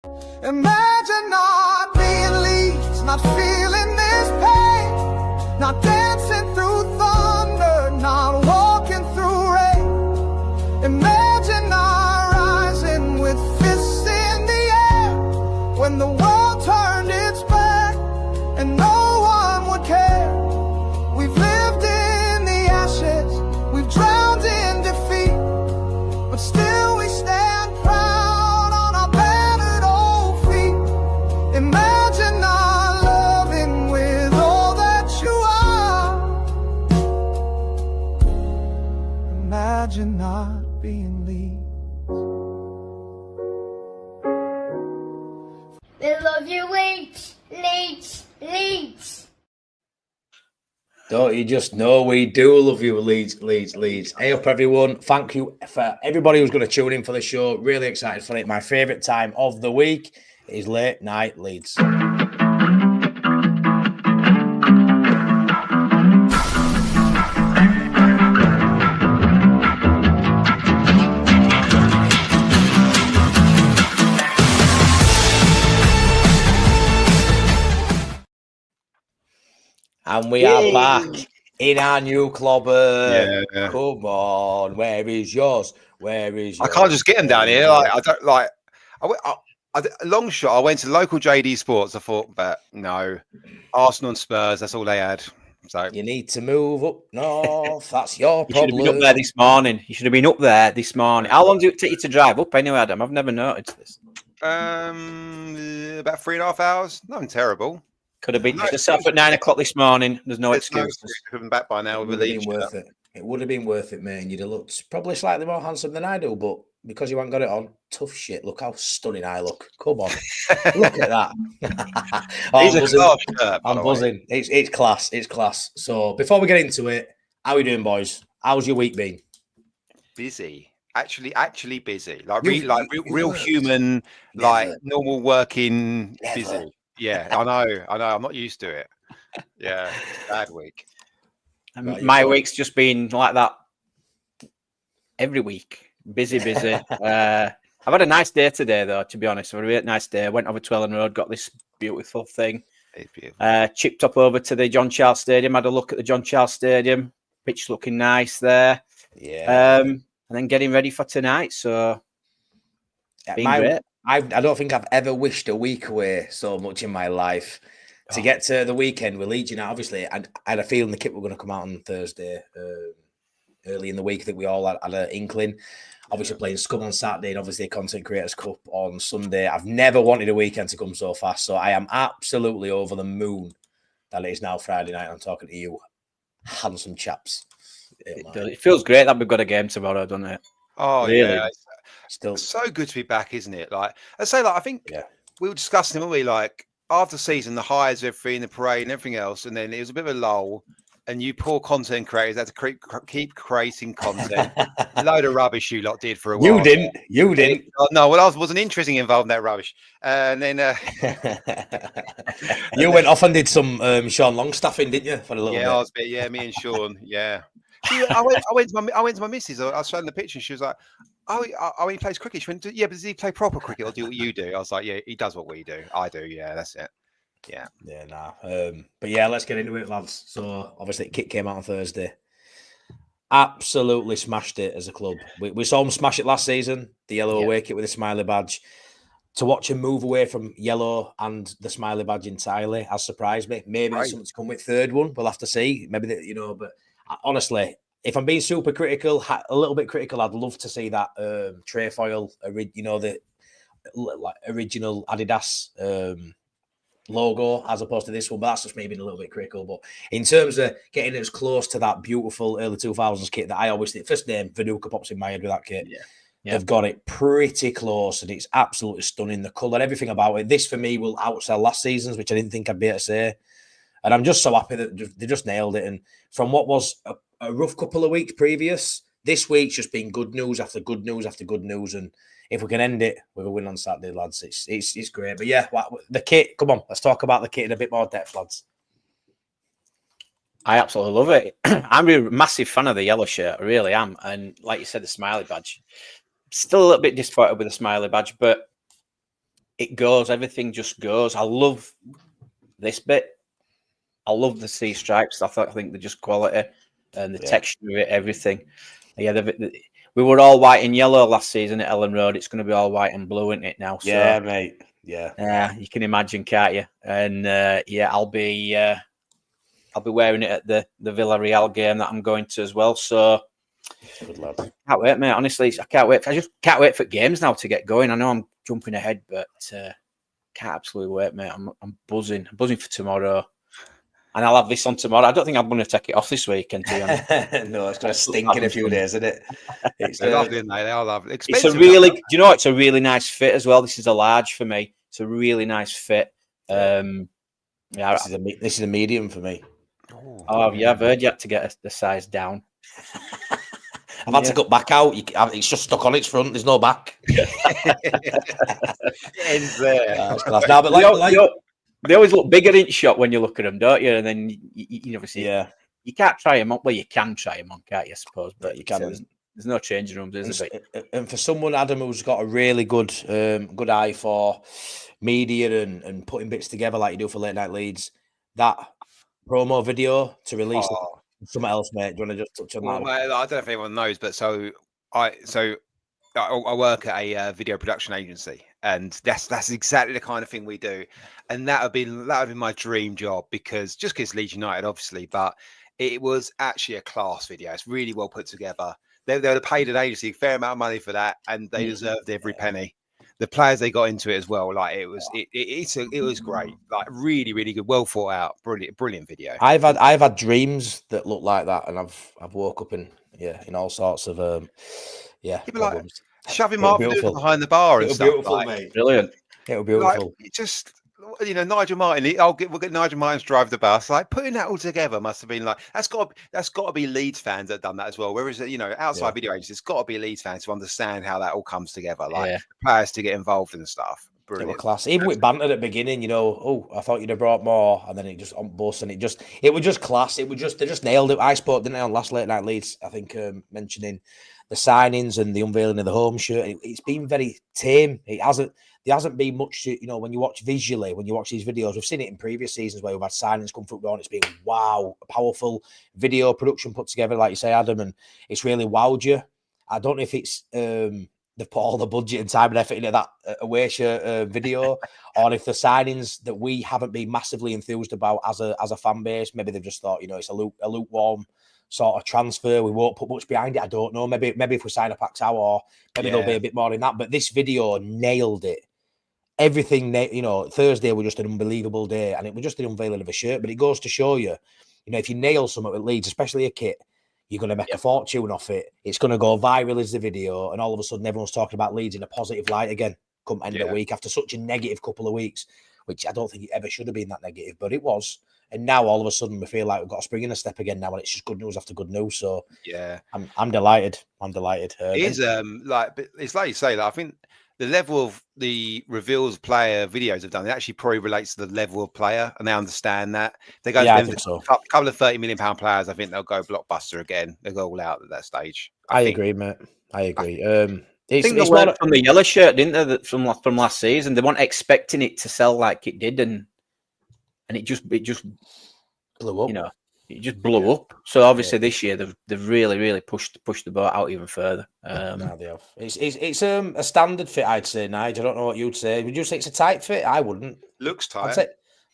Imagine not being Leeds, not feeling this pain, not dancing through thunder, not walking through rain. Imagine not rising with fists in the air when the world turned its back and no one would care. We've lived in the ashes, we've drowned in defeat, but still we stand proud on our battered old feet. Imagine not loving with all that you are. Imagine not being Leeds. We love you, Leeds, Leeds, Leeds. Don't you just know we do love you, Leeds, Leeds, Leeds. Hey up, everyone. Thank you for everybody who's going to tune in for the show. Really excited for it. My favourite time of the week is Late Night Leeds. And we are back in our new club. Yeah. Come on, where is yours? Where is yours? I can't just get them down here. Like I don't like. Long shot. I went to local JD Sports. I thought, but no, Arsenal and Spurs. That's all they had. So You need to move up north. That's your You should have problem. been up there this morning. You should have been up there this morning. How long did it take you to drive up anyway, Adam? I've never noticed this. about 3.5 hours. Nothing terrible. Could have been yourself at 9 o'clock this morning. There's no There's no excuses. excuse to come back by now It with would a have been lead. worth it. It would have been worth it, mate. And you'd have looked probably slightly more handsome than I do, but because you haven't got it on, tough shit. Look how stunning I look. Come on. Look at that. He's a class shirt, by I'm the way. buzzing. It's class. It's class. So before we get into it, how are we doing, boys? How's your week been? Busy. Actually busy. Like You've real worked. human, like Never. normal working Never. busy. Yeah, I know. I'm not used to it. Yeah, bad week. Right, My you're fine. week's just been like that every week. Busy. I've had a nice day today, though, to be honest. I've had a really nice day. Went over to Ellen Road, got this beautiful thing. It's beautiful. Chipped up over to the John Charles Stadium, had a look at the John Charles Stadium. Pitch looking nice there. Yeah. And then getting ready for tonight. So, been great. I don't think I've ever wished a week away so much in my life. To get to the weekend with Leeds United, obviously, I had a feeling the kit were going to come out on Thursday, early in the week. I think we all had an inkling. Obviously, playing Scum on Saturday and obviously Content Creators Cup on Sunday. I've never wanted a weekend to come so fast, so I am absolutely over the moon that it is now Friday night. I'm talking to you, handsome chaps. It feels great that we've got a game tomorrow, doesn't it? Oh really? yeah, Still, it's so good to be back, isn't it? Like I say, like I think Yeah. we were discussing, weren't we? Like after the season, the highs, everything, the parade, and everything else, and then it was a bit of a lull. And you poor content creators had to keep creating content. A load of rubbish you lot did for a while. You didn't. Oh, no, well, I wasn't interested involved in that rubbish. And then, You went off and did some Sean Longstaffing, didn't you? For a little yeah, bit. I was a bit, yeah, me and Sean, yeah. I went to my missus. I was showing the picture, and she was like, "Oh, he plays cricket." She went, "Yeah, but does he play proper cricket or do what you do?" I was like, "Yeah, he does what we do. I do. Yeah, that's it." Yeah. Yeah, nah. But yeah, let's get into it, lads. So obviously, the kit came out on Thursday. Absolutely smashed it as a club. We saw them smash it last season. The yellow away kit with the smiley badge. To watch him move away from yellow and the smiley badge entirely has surprised me. Maybe there's something to come with third one. We'll have to see. Maybe but honestly, if I'm being super critical, a little bit critical, I'd love to see that trefoil, the like original Adidas logo as opposed to this one. But that's just me being a little bit critical. But in terms of getting as close to that beautiful early 2000s kit that I always think, first name Viduka pops in my head with that kit. Yeah. They've got it pretty close, and it's absolutely stunning. The colour, everything about it. This for me will outsell last season's, which I didn't think I'd be able to say. And I'm just so happy that they just nailed it. And from what was a rough couple of weeks previous, this week's just been good news after good news after good news. And if we can end it with a win on Saturday, lads, it's great. But yeah, the kit, come on, let's talk about the kit in a bit more depth, lads. I absolutely love it. I'm a massive fan of the yellow shirt. I really am. And like you said, the smiley badge. Still a little bit disappointed with the smiley badge, but it goes. Everything just goes. I love this bit. I love the sea stripes. I think they're just quality and the texture of it, everything. Yeah, we were all white and yellow last season at Ellen Road. It's going to be all white and blue, isn't it now? Yeah, so, mate. Yeah. Yeah, you can imagine, can't you? And I'll be wearing it at the Villarreal game that I'm going to as well. So good lad. Can't wait, mate. Honestly, I can't wait. I just can't wait for games now to get going. I know I'm jumping ahead, but can't absolutely wait, mate. I'm buzzing. I'm buzzing for tomorrow. And I'll have this on tomorrow. I don't think I'm going to take it off this weekend, to be honest. No, it's going to stink in a few days, isn't it? They're lovely, aren't they? They are lovely. It's Expensive, a really, do you know, it's a really nice fit as well. This is a large for me. It's a really nice fit. This is a medium for me. Oh, yeah, I've heard you had to get the size down. I've had to cut back out. It's just stuck on its front. There's no back. Ends there. No, but they always look bigger in shot when you look at them, don't you? And then you obviously, you can't try them on. Well, you can try them on, can't you? I suppose, but you can't. There's no changing rooms, is there? And for someone, Adam, who's got a really good eye for media and putting bits together like you do for Late Night Leeds, that promo video to release something else, mate. Do you want to just touch on that? I don't know if anyone knows, but I work at a video production agency, and that's exactly the kind of thing we do, and that would be my dream job, because Leeds United, obviously, but it was actually a class video. It's really well put together. They would have paid an agency a fair amount of money for that, and they deserved every penny. The players they got into it as well, like it was great, like really, really good, well thought out, brilliant video. I've had dreams that look like that, and I've woke up in all sorts of like shoving Mark behind the bar and stuff. Beautiful, like, mate. Brilliant. It'll be beautiful. Like, just, Nigel Martin. We'll get Nigel Martin to drive the bus. Like, putting that all together must have been like, that's got to be Leeds fans that have done that as well. Whereas outside video agencies, it's got to be Leeds fans to understand how that all comes together. Like players to get involved and stuff. Brilliant. Class. Even with banter at the beginning, I thought you'd have brought more, and then it just on bus, and it was just class. They just nailed it. I spoke, didn't I, on last Late Night Leeds, I think, mentioning the signings and the unveiling of the home shirt. It's been very tame. There hasn't been much, when you watch visually, when you watch these videos. We've seen it in previous seasons where we've had signings come through, and it's been wow, a powerful video production put together, like you say, Adam, and it's really wowed you. I don't know if it's they've put all the budget and time and effort into that away shirt video, or if the signings that we haven't been massively enthused about as a fan base, maybe they've just thought, it's a lukewarm sort of transfer. We won't put much behind it. I don't know. Maybe if we sign a Paxao, or maybe there'll be a bit more in that. But this video nailed it. Everything, Thursday was just an unbelievable day, and it was just an unveiling of a shirt. But it goes to show you, if you nail something with Leeds, especially a kit, you're going to make a fortune off it. It's going to go viral as the video, and all of a sudden everyone's talking about Leeds in a positive light again come end of the week after such a negative couple of weeks, which I don't think it ever should have been that negative, but it was. And now all of a sudden we feel like we've got a spring in a step again now, and it's just good news after good news. So I'm delighted. It is it's like you say, like, I think the level of the reveals player videos have done, it actually probably relates to the level of player, and they understand that. They go I think so. A couple of £30 million players, I think they'll go blockbuster again. They'll go all out at that stage. I agree, mate. I agree. I think they learned from the yellow shirt, didn't they, from last season? They weren't expecting it to sell like it did, and it just blew up. It just blew up. So obviously this year they've really pushed the boat out even further. They have. It's a standard fit, I'd say, Nigel. I don't know what you'd say. Would you say it's a tight fit? I wouldn't. Looks tight.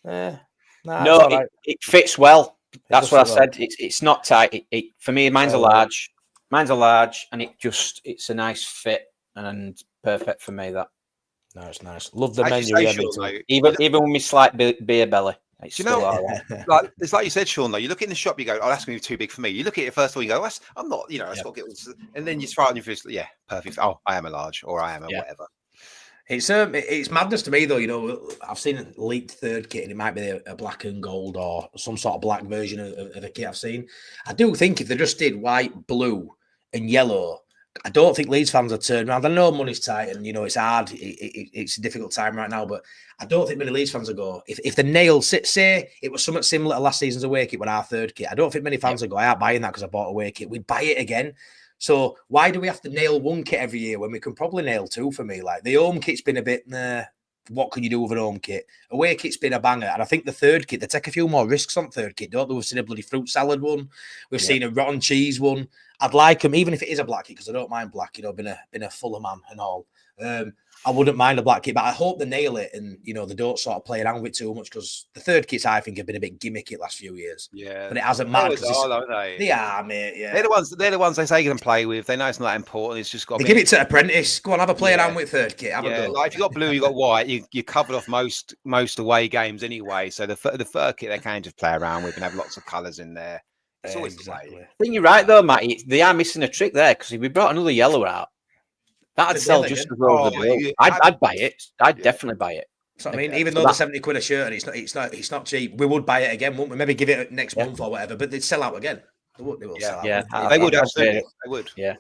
It fits well. That's what I said. It's not tight. For me, mine's a large. Mine's a large, and it's a nice fit and perfect for me. That. No, it's nice. Love the menu. Even with my slight beer belly. Do you know, like it's like you said, Sean. Though you look in the shop, you go, "Oh, that's going to be too big for me." You look at it first of all, you go, "I'm not," that's got to get. And then you try it on your face. Yeah, perfect. Oh, I am a large, or I am a whatever. It's madness to me though. I've seen a leaked third kit, and it might be a black and gold or some sort of black version of a kit I've seen. I do think if they just did white, blue, and yellow, I don't think Leeds fans are turned around. I know money's tight, and it's hard. It's a difficult time right now, but I don't think many Leeds fans will go. If the nail say it was something similar to last season's away kit with our third kit, I don't think many fans will go, "I ain't buying that because I bought away kit." We'd buy it again. So why do we have to nail one kit every year when we can probably nail two? For me, like the home kit's been a bit what can you do with an home kit? Away kit's been a banger, and I think the third kit, they take a few more risks on third kit, don't they? We've seen a bloody fruit salad one, we've seen a rotten cheese one. I'd like them, even if it is a black kit, because I don't mind black. You know, been a Fuller man and all. I wouldn't mind a black kit, but I hope they nail it and, you know, they don't sort of play around with it too much, because the third kits, I think, have been a bit gimmicky last few years. Yeah. But it hasn't mattered. They are, mate, yeah. They're the ones they say you can play with. They know it's not that important. It's just got to give it to apprentice. Go on, have a play around with third kit. Have a go. Like if you got blue, you got white, you covered off most away games anyway. So the third kit they can just play around with and have lots of colours in there. It's always the way. I think you're right though, Matty. They are missing a trick there, because if we brought another yellow out, that'd sell just as well as the blue. I'd buy it. I'd definitely buy it. So I mean, even though they're 70 quid a shirt and it's not cheap, we would buy it again, wouldn't we? Maybe give it next month or whatever, but they'd sell out again. They will sell out. They would absolutely. They would. Yeah.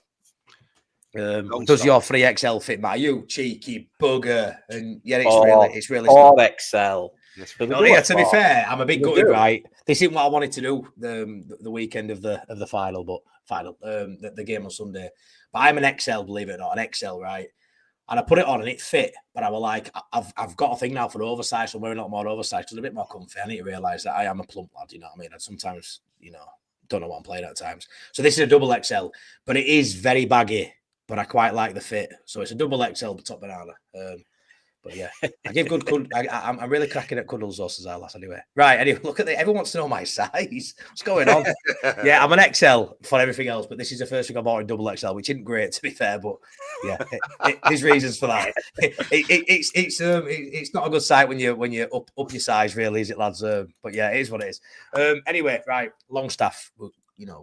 Does your 3XL fit, Matt? You cheeky bugger. And yeah, it's really all XL. To be fair, I'm a bit gutted, right? This isn't what I wanted to do the weekend of the final, the game on Sunday. But I'm an XL, believe it or not, an XL, right? And I put it on and it fit, but I was like, I've got a thing now for oversized, so I'm wearing a lot more oversized, because it's a bit more comfy. I need to realise that I am a plump lad, you know what I mean? And sometimes, you know, don't know what I'm playing at times. So this is a double XL, but it is very baggy, but I quite like the fit. So it's a double XL, but top banana. But yeah, I give good. I'm really cracking at cuddles, though, says Alice. Anyway, right. Anyway, look at it. Everyone wants to know my size. What's going on? Yeah, I'm an XL for everything else, but this is the first thing I bought in double XL, which isn't great, to be fair. But yeah, there's reasons for that. It's not a good sight when you're up your size, really, is it, lads? But yeah, it is what it is. Anyway, right. Longstaff. We've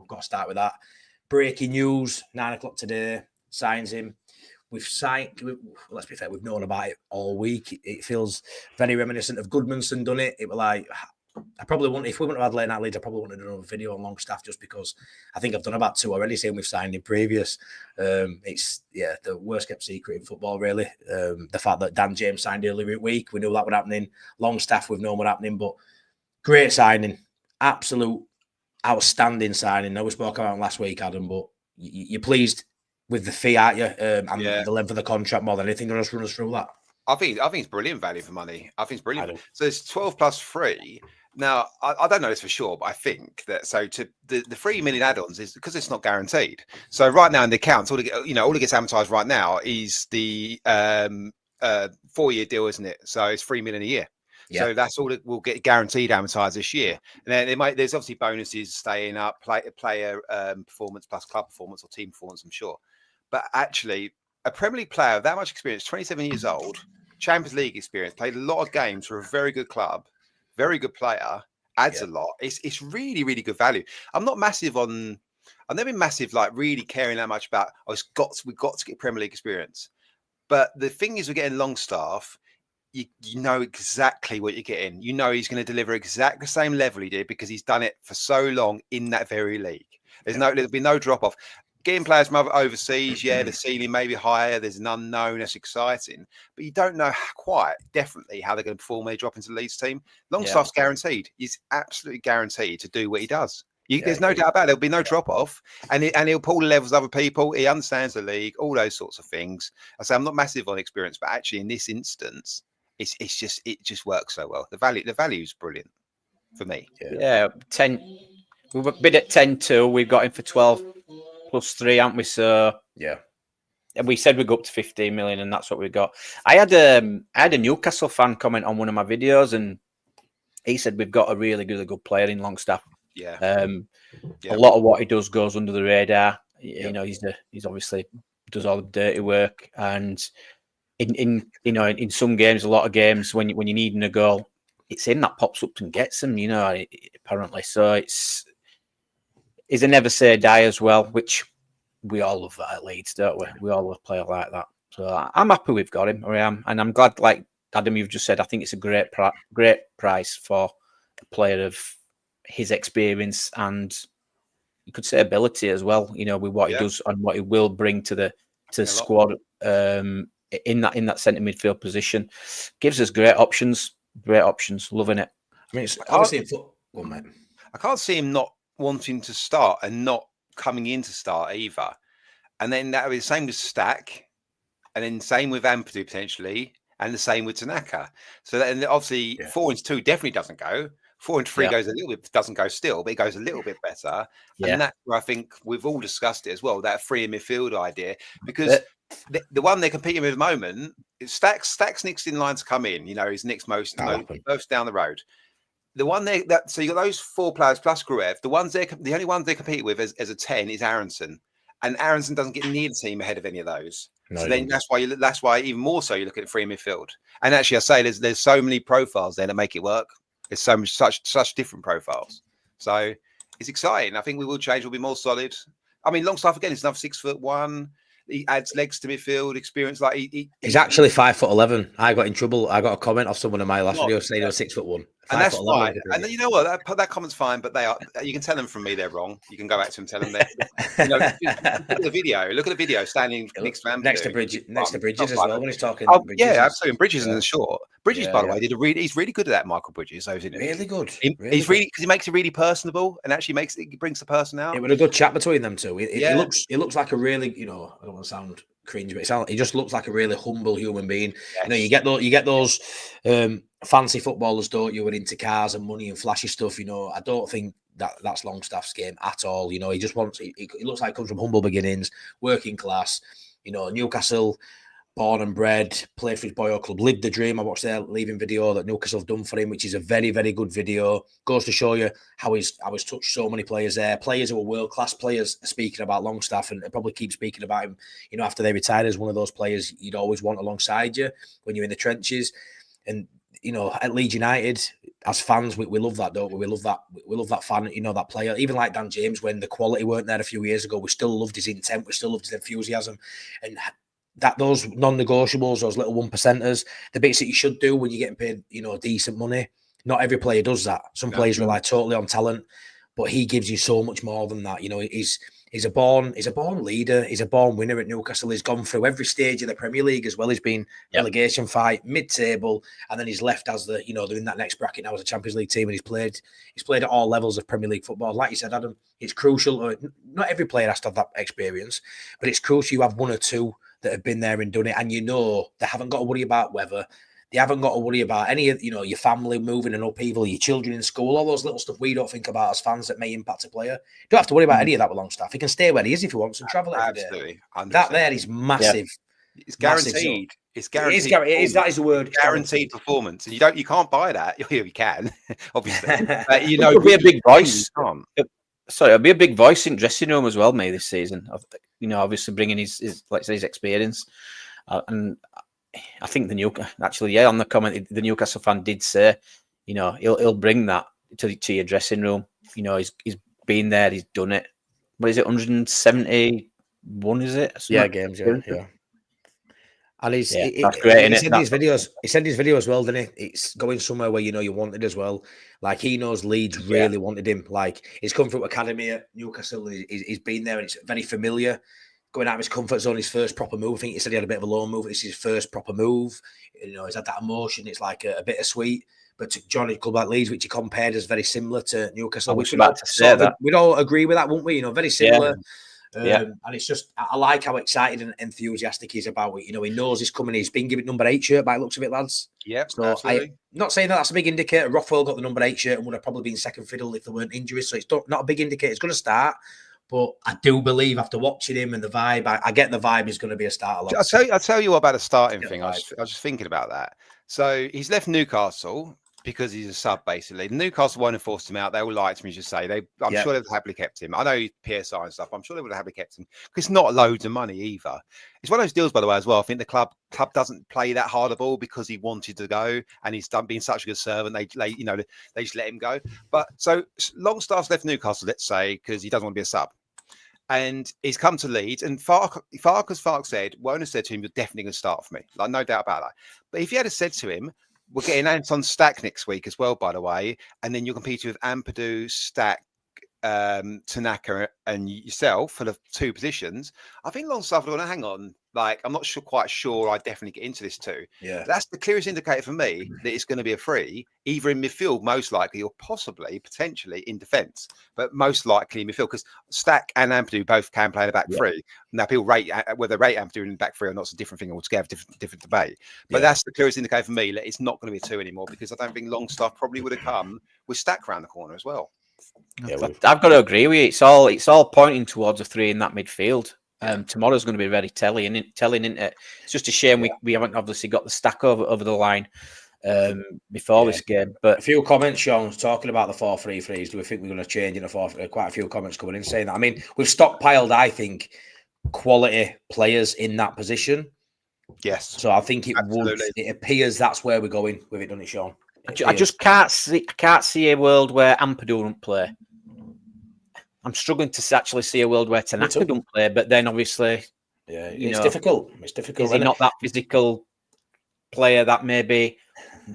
got to start with that. Breaking news: 9:00 today. Signs him. We've signed. Let's be fair. We've known about it all week. It feels very reminiscent of Goodmanson done it. It was like, I probably wouldn't, if we wouldn't have had Late Night Leeds, I probably wouldn't have done another video on Longstaff, just because I think I've done about 2 already, saying we've signed in previous. It's the worst kept secret in football, really. The fact that Dan James signed earlier in the week, we knew that was happening. Longstaff, we've known what happening, but great signing, absolute outstanding signing. Now we spoke about it last week, Adam, but you're pleased with the fee, aren't you? And the length of the contract more than anything. Can you just run us through that? I think it's brilliant value for money. I think it's brilliant. So it's 12 plus 3. Now, I don't know this for sure, but I think that to the 3 million add-ons is because it's not guaranteed. So right now in the accounts, all it gets amortized right now is the 4-year deal, isn't it? So it's 3 million a year. Yeah. So that's all that will get guaranteed amortized this year. And then there's obviously bonuses staying up, player performance plus club performance or team performance, I'm sure. But actually, a Premier League player of that much experience, 27 years old, Champions League experience, played a lot of games for a very good club, very good player, adds a lot. It's really, really good value. I've never been massive, like really caring that much about, we've got to get Premier League experience. But the thing is, we're getting Longstaff. You know exactly what you're getting. You know he's going to deliver exactly the same level he did, because he's done it for so long in that very league. There'll be no drop off. Getting players from overseas, the ceiling may be higher. There's an unknown. That's exciting, but you don't know definitely how they're going to perform when they drop into the Leeds team. Longstaff's guaranteed. He's absolutely guaranteed to do what he does. There's no doubt about it. There'll be no drop off, and he'll pull the levels of other people. He understands the league, all those sorts of things. I say I'm not massive on experience, but actually in this instance, it just works so well. The value is brilliant for me. Yeah, 10. We've bid at 10-2. We've got him for 12 plus 3, haven't we? So yeah, and we said we'd go up to 15 million, and that's what we got. I had a Newcastle fan comment on one of my videos, and he said we've got a really good player in Longstaff. Yeah. A lot of what he does goes under the radar. You know, he's obviously does all the dirty work, and in some games, a lot of games when you're needing a goal, it's him that pops up and gets them. You know, apparently. So he's a never say die as well, which we all love that at Leeds, don't we? We all love a player like that. So I'm happy we've got him. I am, and I'm glad. Like Adam, you've just said, I think it's a great price for a player of his experience and you could say ability as well. You know, with what he does and what he will bring to the squad in that centre midfield position, gives us great options. Loving it. I mean, it's obviously mate. I can't see him not wanting to start and not coming in to start either. And then that would be the same with Stack, and then same with Ampadu potentially, and the same with Tanaka. So that, and obviously 4-2 definitely doesn't go. 4-3 goes a little bit, doesn't go still, but it goes a little bit better. And that's where I think we've all discussed it as well, that 3 in midfield idea, because the one they're competing with at the moment is Stacks next in line to come in. You know, he's next most down the road. The one so you got those 4 players plus Gruev. The only ones they compete with as a 10 is Aronson, and Aronson doesn't get near the team ahead of any of those. So then that's why even more so you look at 3 in midfield. And actually, I say there's so many profiles there that make it work. There's such different profiles. So it's exciting. I think we will change. We'll be more solid. I mean, Longstaff again is another 6'1". He adds legs to midfield, experience. Like he's actually 5'11". I got in trouble. I got a comment off someone in my last video saying he was 6'1". And that's fine. And then you know what? That comment's fine, but they are. You can tell them from me they're wrong. You can go back to them, tell them that. Look at the video. Look at the video. Standing next to Bridges as well when he's talking. Yeah, absolutely. And Bridges in the short. Bridges, by the way, he's really good at that. Michael Bridges, isn't he? Really good. He's really because he makes it really personable and actually brings the person out. It was a good chat between them two. It looks like a really, I don't want to sound cringe, but he just looks like a really humble human being. Yes. You get those fancy footballers, don't you, with into cars and money and flashy stuff. I don't think that's Longstaff's game at all. He just wants. He looks like he comes from humble beginnings, working class. Newcastle, born and bred, played for his boyhood club, lived the dream. I watched their leaving video that Newcastle have done for him, which is a very, very good video. Goes to show you how he's touched so many players there. Players who are world-class players speaking about Longstaff and probably keep speaking about him, after they retired as one of those players you'd always want alongside you when you're in the trenches. And, at Leeds United, as fans, we love that, don't we? We love that fan, that player. Even like Dan James, when the quality weren't there a few years ago, we still loved his intent, we still loved his enthusiasm. And those non-negotiables, those little 1%ers, the bits that you should do when you're getting paid, decent money. Not every player does that. Some players rely totally on talent, but he gives you so much more than that. He's a born leader. He's a born winner at Newcastle. He's gone through every stage of the Premier League as well. He's been relegation fight, mid-table, and then he's left as they're in that next bracket now as a Champions League team, and he's played at all levels of Premier League football. Like you said, Adam, it's crucial. Not every player has to have that experience, but it's crucial you have one or two that have been there and done it, and they haven't got to worry about weather. They haven't got to worry about any of your family moving and upheaval, your children in school, all those little stuff we don't think about as fans that may impact a player. You don't have to worry about any of that with Longstaff. He can stay where he is if he wants and travel every day. Absolutely, 100%. That there is massive. Yeah. It's guaranteed. It's guaranteed. That is the word. Guaranteed performance. And you can't buy that. You can, obviously. But it'll be a big voice. It'll be a big voice in dressing room as well, this season. Obviously bringing his experience, and I think on the comment the Newcastle fan did say, he'll bring that to your dressing room. He's been there, he's done it. What is it? 171? Is it? Games. Yeah. And that's great. He sent his video as well, didn't he? It's going somewhere where you wanted as well. Like he knows Leeds really wanted him. Like he's come from academy at Newcastle. He's been there and it's very familiar. Going out of his comfort zone, his first proper move. I think he said he had a bit of a low move. This is his first proper move. He's had that emotion. It's like a bit of sweet. But to Johnny Club like Leeds, which he compared as very similar to Newcastle. We'd all agree with that, wouldn't we? Very similar. Yeah. And it's just, I like how excited and enthusiastic he is about it. He knows he's coming. He's been given number 8 shirt by the looks of it, lads. Yeah, so absolutely. I'm not saying that's a big indicator. Rothwell got the number 8 shirt and would have probably been second fiddle if there weren't injuries. So it's not a big indicator. It's going to start. But I do believe after watching him and the vibe, I get the vibe is going to be a starter. I'll tell you what about a starting thing. I was just thinking about that. So he's left Newcastle because he's a sub, basically. Newcastle won't have forced him out. They all liked him, as you say. I'm sure they'd happily kept him. I know he's PSI and stuff. I'm sure they would have happily kept him because it's not loads of money either. It's one of those deals, by the way, as well. I think the club doesn't play that hard a ball because he wanted to go and he's been such a good servant. They just let him go. But so Longstaff's left Newcastle, let's say, because he doesn't want to be a sub. And he's come to Leeds, and Fark said, won't have said to him, you're definitely going to start for me. Like, no doubt about that. But if you had said to him, we're getting Anton Stack next week as well, by the way, and then you're competing with Ampadu, Stack, Tanaka, and yourself for the 2 positions, I think Longstaff would have gone, hang on, Like, I'm not quite sure I definitely get into this too. Yeah. That's the clearest indicator for me that it's going to be a free, either in midfield, most likely, or possibly, potentially in defence, but most likely in midfield, because Stack and Ampadu both can play in the back three. Now, people rate whether they rate Ampadu in the back three or not, it's a different thing altogether, different debate. But that's the clearest indicator for me that it's not going to be a 2 anymore, because I don't think Longstaff probably would have come with Stack around the corner as well. Yeah, I've got to agree with you. It's all pointing towards a 3 in that midfield. Tomorrow's going to be very telling, isn't it? It's just a shame we haven't obviously got the Stack over the line before this game. But a few comments, Sean, talking about the 4-3-3s. Do we think we're going to change in a 4? Quite a few comments coming in saying that. I mean, we've stockpiled, I think, quality players in that position. Yes. So I think it appears that's where we're going with it, doesn't it, Sean? I just can't see a world where Ampadu won't play. I'm struggling to actually see a world where Tanaka don't play, but then obviously, it's difficult. It's difficult. Is he not that physical player that maybe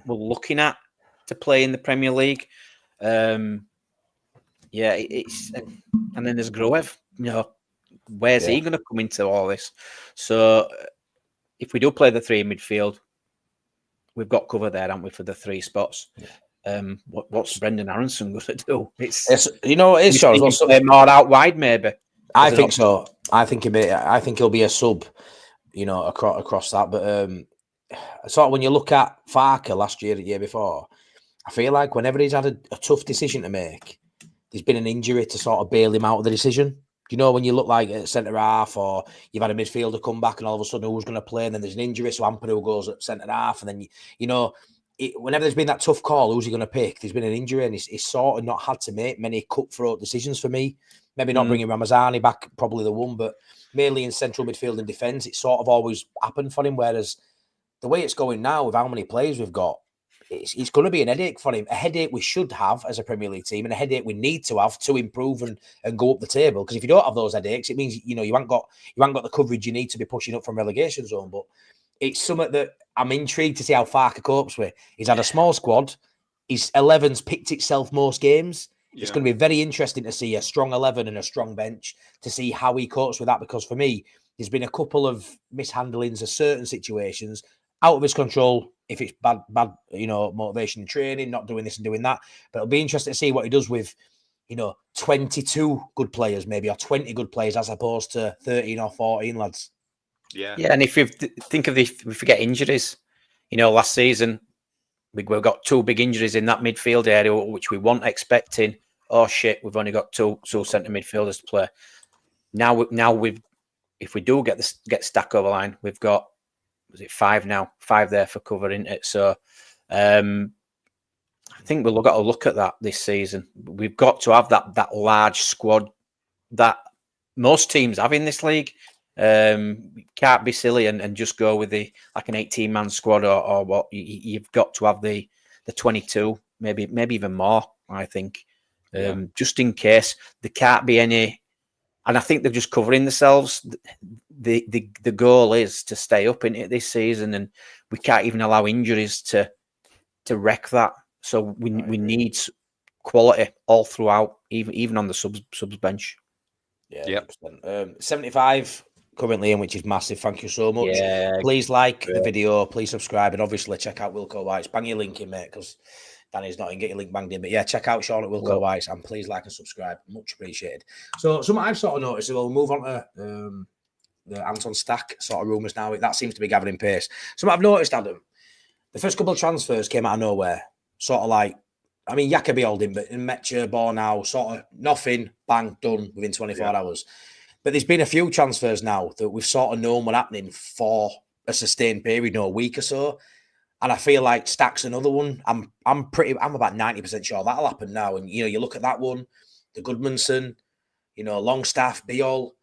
we're looking at to play in the Premier League? It's and then there's Gruev. Where's he going to come into all this? So if we do play the 3 in midfield, we've got cover there, haven't we, for the 3 spots? Yeah. What's Brendan Aronson going to do? It's Sean. Play more out wide, maybe. I think so. I think he'll be a sub, across that. But sort of when you look at Farker last year, the year before, I feel like whenever he's had a tough decision to make, there's been an injury to sort of bail him out of the decision. When you look like at centre half, or you've had a midfielder come back, and all of a sudden who's going to play, and then there's an injury, so Ampadu goes at centre half, and then whenever there's been that tough call, who's he going to pick? There's been an injury, and he's sort of not had to make many cutthroat decisions for me. Maybe not bringing Ramazani back, probably the one, but mainly in central midfield and defence, it's sort of always happened for him. Whereas the way it's going now, with how many players we've got, it's going to be an headache for him. A headache we should have as a Premier League team, and a headache we need to have to improve and go up the table. Because if you don't have those headaches, it means you haven't got the coverage you need to be pushing up from relegation zone. But it's something that I'm intrigued to see how Farker copes with. He's had a small squad. His 11's picked itself most games. Yeah. It's going to be very interesting to see a strong 11 and a strong bench to see how he copes with that. Because for me, there's been a couple of mishandlings of certain situations out of his control. If it's bad, motivation and training, not doing this and doing that. But it'll be interesting to see what he does with, 22 good players, maybe, or 20 good players, as opposed to 13 or 14 lads. Yeah, and if you think of if we forget injuries, last season we've got 2 big injuries in that midfield area, which we weren't expecting. Oh shit, we've only got two centre midfielders to play. Now if we do get Stack over line, we've got 5 now, 5 there for cover, isn't it? So I think we've got to look at that this season. We've got to have that large squad that most teams have in this league. Can't be silly and just go with an 18-man squad or what. You've got to have the 22, maybe even more, I think, just in case. There can't be any, and I think they're just covering themselves. The goal is to stay up in it this season, and we can't even allow injuries to wreck that. So we need quality all throughout, even on the subs bench. Yeah. 75 currently in, which is massive. Thank you so much. Yeah, please like the video, please subscribe, and obviously check out Wilkowhites. Bang your link in, mate, because Danny's not in. Get your link banged in. But yeah, check out Sean at Wilkowhites, and please like and subscribe. Much appreciated. So something I've sort of noticed, we'll move on to the Anton Stack sort of rumours now. That seems to be gathering pace. Something I've noticed, Adam, the first couple of transfers came out of nowhere. Sort of like, I mean, Jacobi holding, but in Metcher, Bornau, sort of nothing, bang, done within 24 hours. But there's been a few transfers now that we've sort of known were happening for a sustained period, a week or so. And I feel like Stack's another one. I'm about 90% sure that'll happen now. And, you look at that one, the Goodmanson, Longstaff, Beal,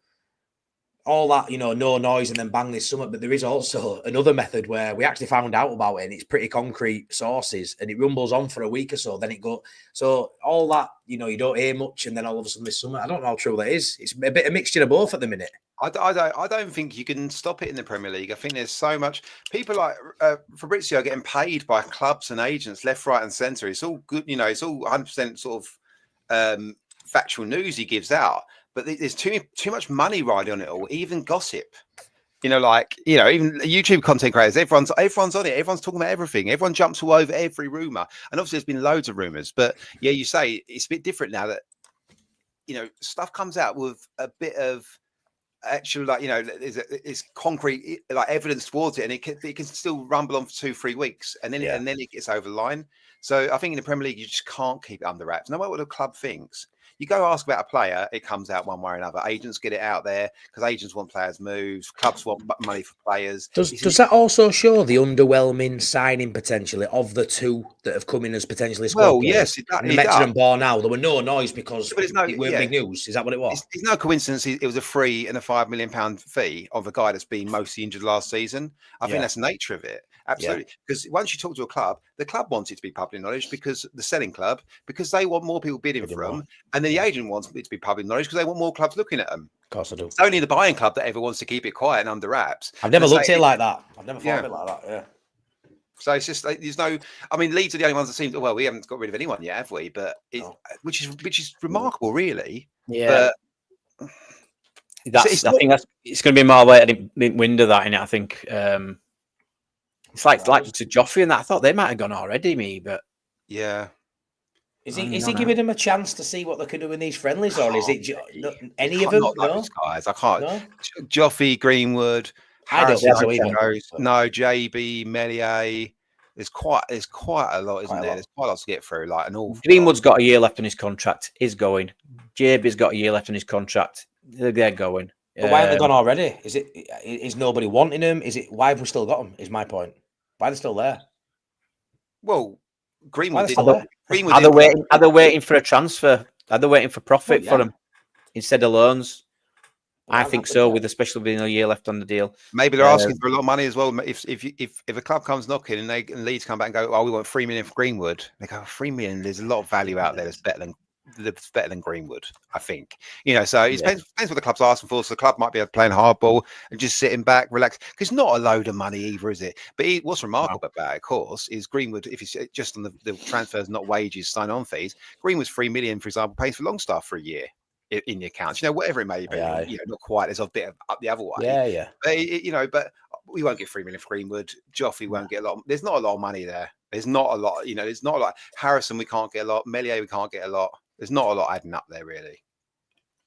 all that, no noise, and then bang, there's something. But there is also another method where we actually found out about it, and it's pretty concrete sources, and it rumbles on for a week or so. Then it goes. So all that, you don't hear much, and then all of a sudden there's something. I don't know how true that is. It's a bit of mixture of both at the minute. I don't think you can stop it in the Premier League. I think there's so much people like Fabrizio getting paid by clubs and agents left, right, and centre. It's all good, it's all 100% sort of factual news he gives out. But there's too much money riding on it all, even gossip. even YouTube content creators, everyone's on it. Everyone's talking about everything. Everyone jumps all over every rumor, and obviously there's been loads of rumors. But yeah, you say it's a bit different now that stuff comes out with a bit of actual, it's concrete like evidence towards it, and it can still rumble on for 2-3 weeks, and then it gets over the line. So I think in the Premier League you just can't keep it under wraps, no matter what the club thinks. You go ask about a player, it comes out one way or another. Agents get it out there because agents want players' moves. Clubs want money for players. Does that also show the underwhelming signing potentially of the two that have come in as potentially squad Well, players? yes, and Imagine and Bar now. There were no noise because it weren't big news. Is that what it was? It's no coincidence. It was a free and a £5 million fee of a guy that's been mostly injured last season. I think that's the nature of it. Absolutely. Because once you talk to a club, the club wants it to be public knowledge because the selling club, because they want more people bidding for them. And then the agent wants it to be public knowledge because they want more clubs looking at them. Of course I do. It's only the buying club that ever wants to keep it quiet and under wraps. I've never looked at it like that. I've never thought of it like that. Yeah. So it's just like, there's no. I mean, Leeds are the only ones that seem. Well, we haven't got rid of anyone yet, have we? But which is remarkable, really. Yeah. But I think it's going to be more way at the window that in it. I think it's like to Joffrey and that. I thought they might have gone already, but yeah. Is he giving them a chance to see what they can do in these friendlies, or is it any of them? No, guys, I can't. No? Joffrey, Greenwood, Harrison, no, JB, Melier. There's quite a lot, isn't there? There's quite a lot to get through. Like Greenwood's got a year left on his contract. Is going. JB's got a year left on his contract. They're going. But why have they gone already? Is nobody wanting them? Why have we still got them? Is my point. Why are they still there? Well, Greenwood. Are they waiting for a transfer? Are they waiting for profit for them instead of loans? I think so. With especially being a year left on the deal, maybe they're asking for a lot of money as well. If a club comes knocking and Leeds come back and go, "Oh, we want 3 million for Greenwood," they go, "3 million." There's a lot of value out there that's better than Greenwood, I think. So it depends what the club's asking for. So the club might be playing hardball and just sitting back, relax. Because not a load of money either, is it? But what's remarkable about it, of course, is Greenwood, if it's just on the transfers, not wages, sign-on fees, Greenwood's 3 million, for example, pays for Longstaff for a year in the accounts. Whatever it may be. Not quite. There's a bit up the other way. Yeah. But we won't get 3 million for Greenwood. Joffrey won't get a lot. There's not a lot of money there. There's not a lot. There's not a lot. Harrison, we can't get a lot. Melier, we can't get a lot. There's not a lot adding up there, really.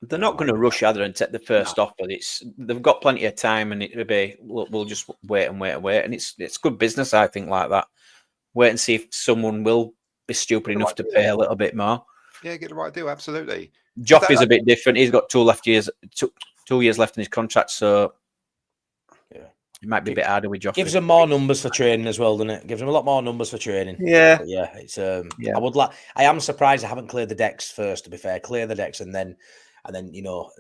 They're not going to rush either and take the first offer. They've got plenty of time, and it'll be we'll just wait, and it's good business, I think, like that. Wait and see if someone will be stupid enough to pay a little bit more. Yeah, get the right deal, absolutely. Joffrey's a bit different. He's got 2 years left in his contract, so it might be a bit harder with Joffrey. Gives them more numbers for training as well, doesn't it? Gives them a lot more numbers for training. Yeah. But it's I am surprised I haven't cleared the decks first, to be fair. Clear the decks and then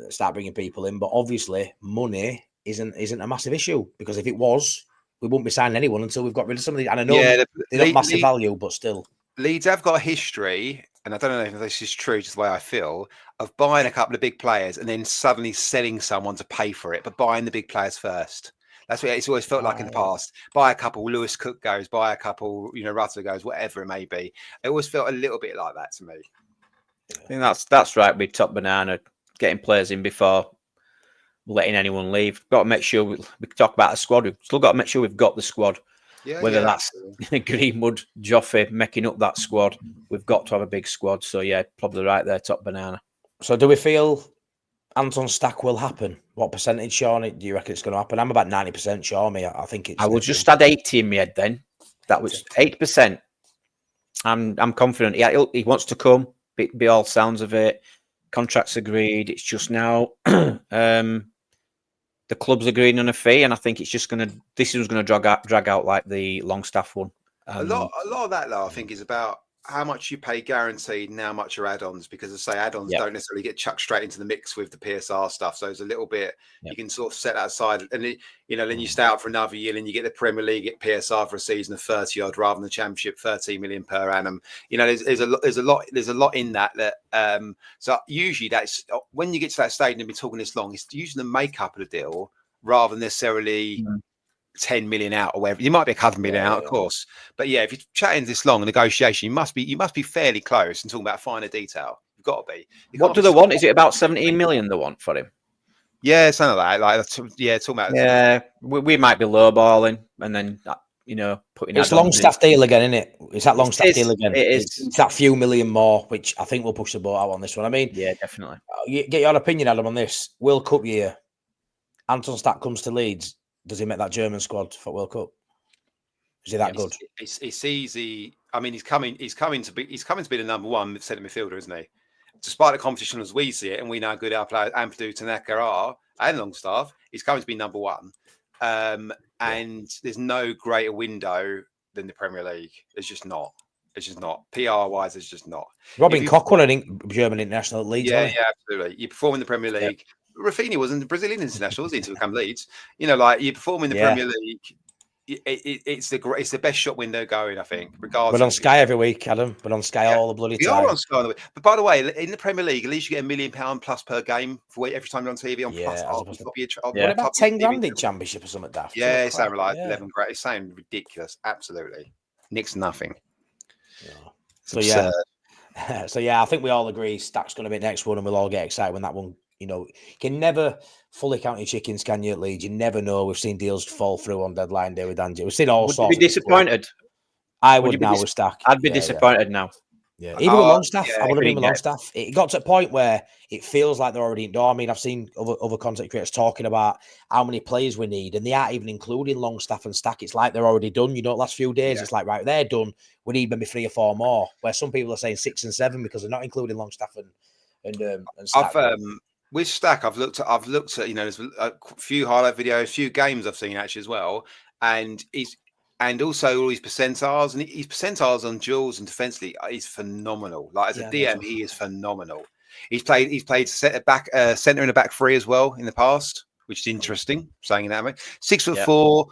start bringing people in. But obviously money isn't a massive issue, because if it was, we wouldn't be signing anyone until we've got rid of some of these. And I know they're not massive value, but still. Leeds have got a history, and I don't know if this is true, just the way I feel, of buying a couple of big players and then suddenly selling someone to pay for it, but buying the big players first. That's what it's always felt like in the past. Buy a couple, Lewis Cook goes, buy a couple, Rutter goes, whatever it may be. It always felt a little bit like that to me. I think that's right with Top Banana, getting players in before letting anyone leave. Got to make sure we talk about the squad. We've still got to make sure we've got the squad. Whether that's Greenwood, Joffrey making up that squad, we've got to have a big squad. So probably right there, Top Banana. So do we feel Anton Stack will happen? What percentage, Sean, do you reckon it's going to happen? I'm about 90% sure. I think it's. I will just add 80 in my head then. That was 8%. I'm confident. He wants to come. Be all sounds of it. Contracts agreed. It's just now the club's agreeing on a fee, and I think it's just this is going to drag out like the Longstaff one. A lot of that, though, I think, is about how much you pay guaranteed and how much are add-ons, because as I say, add-ons don't necessarily get chucked straight into the mix with the PSR stuff. So it's a little bit you can sort of set that aside, and then you stay out for another year, and you get the Premier League get PSR for a season of 30 odd rather than the Championship 13 million per annum. There's a lot in that. So usually that's when you get to that stage and been talking this long, it's usually the makeup of the deal rather than necessarily 10 million out or whatever. You might be a couple million out, of course, but if you're chatting this long, a negotiation, you must be fairly close and talking about finer detail. You've got to be. What do they want? Is it about 17 million they want for him? Yeah, something like that. Like, talking about. Yeah, we might be lowballing and then putting. It's add-ons in. Longstaff deal again, isn't it? It's that Longstaff deal again. It is. It's that few million more, which I think will push the boat out on this one. I mean, Yeah, definitely. Get your opinion, Adam, on this World Cup year. Anton Stack comes to Leeds. Does he make that German squad for World Cup? Is he that good? It's easy. I mean, he's coming to be the number one centre midfielder, isn't he? Despite the competition as we see it, and we know how good our players Ampadu, Tanaka are, and Longstaff, he's coming to be number one. And there's no greater window than the Premier League. It's just not. It's just not. PR-wise, it's just not. Robin Koch won a German international at Leeds, yeah, absolutely. You perform in the Premier League. Yeah. Rafinha wasn't Brazilian international, was he, to become Leeds? Like you perform in the Premier League. It's the best shot window going, I think. Regardless, we're on Sky every week, Adam. We're on Sky all the bloody time. We are on Sky. But by the way, in the Premier League, at least you get £1 million plus per game for every time you're on TV. What about 10 grand in Championship or something? Daft? Yeah, it's something like 11 grand. It's sounding ridiculous. Absolutely, next to nothing. Yeah. So I think we all agree Stack's going to be next one, and we'll all get excited when that one. You can never fully count your chickens, can you, at Leeds? You never know. We've seen deals fall through on deadline day with Angie. We've seen all sorts. Would you be disappointed? I would now with Stack. I'd be disappointed now. Yeah, even with Longstaff, I would have been with Longstaff. It got to a point where it feels like they're already in door. I mean, I've seen other content creators talking about how many players we need, and they aren't even including Longstaff and Stack. It's like they're already done. Last few days, it's like, right, they're done. We need maybe 3 or 4 more. Where some people are saying 6 and 7 because they're not including Longstaff and Stack. With Stack, I've looked at there's a few highlight videos, a few games I've seen actually as well, and also all his percentiles, and his percentiles on duels and defensively is phenomenal. Like as a DM, he is phenomenal. He's played centre in a back three as well in the past, which is interesting. Saying that, 6'4",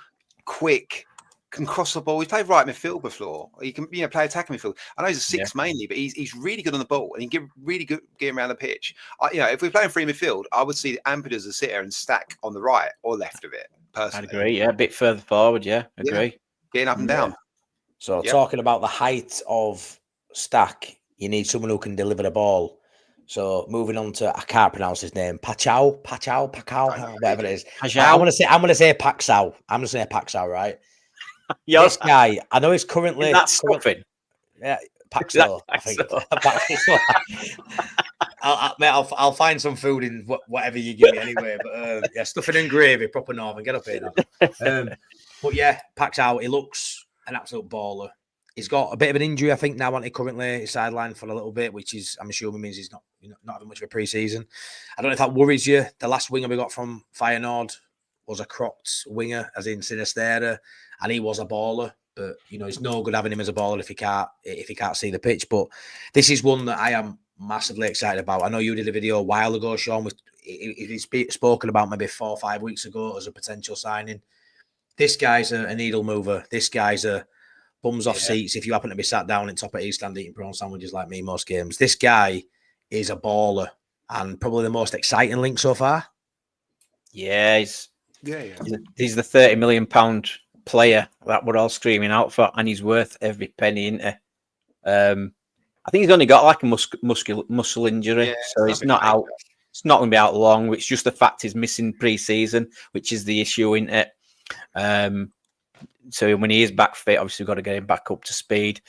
quick, can cross the ball. He's played right midfield before. He can play attacking midfield. I know he's a 6 mainly, but he's really good on the ball and he can really good getting around the pitch. If we're playing free midfield, I would see Ampadu as a sitter and Stack on the right or left of it. Personally, I'd agree. Yeah, a bit further forward. Yeah, agree. Getting up and down. So talking about the height of Stack, you need someone who can deliver the ball. So moving on to, I can't pronounce his name, Pacau, whatever it is. I'm gonna say Paxau. I'm gonna say Paxau, right? This guy, I know he's currently. That's something. Yeah, Paxau. I think. I'll find some food in whatever you give me anyway. But stuffing and gravy, proper Northern. Get up here now. But yeah, Paxau. He looks an absolute baller. He's got a bit of an injury, I think, now. Currently sidelined for a little bit, which is, I'm assuming, means he's not having much of a pre-season. I don't know if that worries you. The last winger we got from Feyenoord was a cropped winger, as in Sinistera, and he was a baller. But it's no good having him as a baller if he can't see the pitch. But this is one that I am massively excited about. I know you did a video a while ago, Sean. He's spoken about maybe 4 or 5 weeks ago as a potential signing. This guy's a needle mover. This guy's a bums off seats. If you happen to be sat down in top of East End eating prawn sandwiches like me most games, this guy is a baller and probably the most exciting link so far. Yeah, he's the £30 million player that we're all screaming out for, and he's worth every penny, isn't he? I think he's only got like a muscle injury, so he's not out. It's not going to be out long. It's just the fact he's missing pre-season, which is the issue, isn't it? So when he is back fit, obviously we've got to get him back up to speed.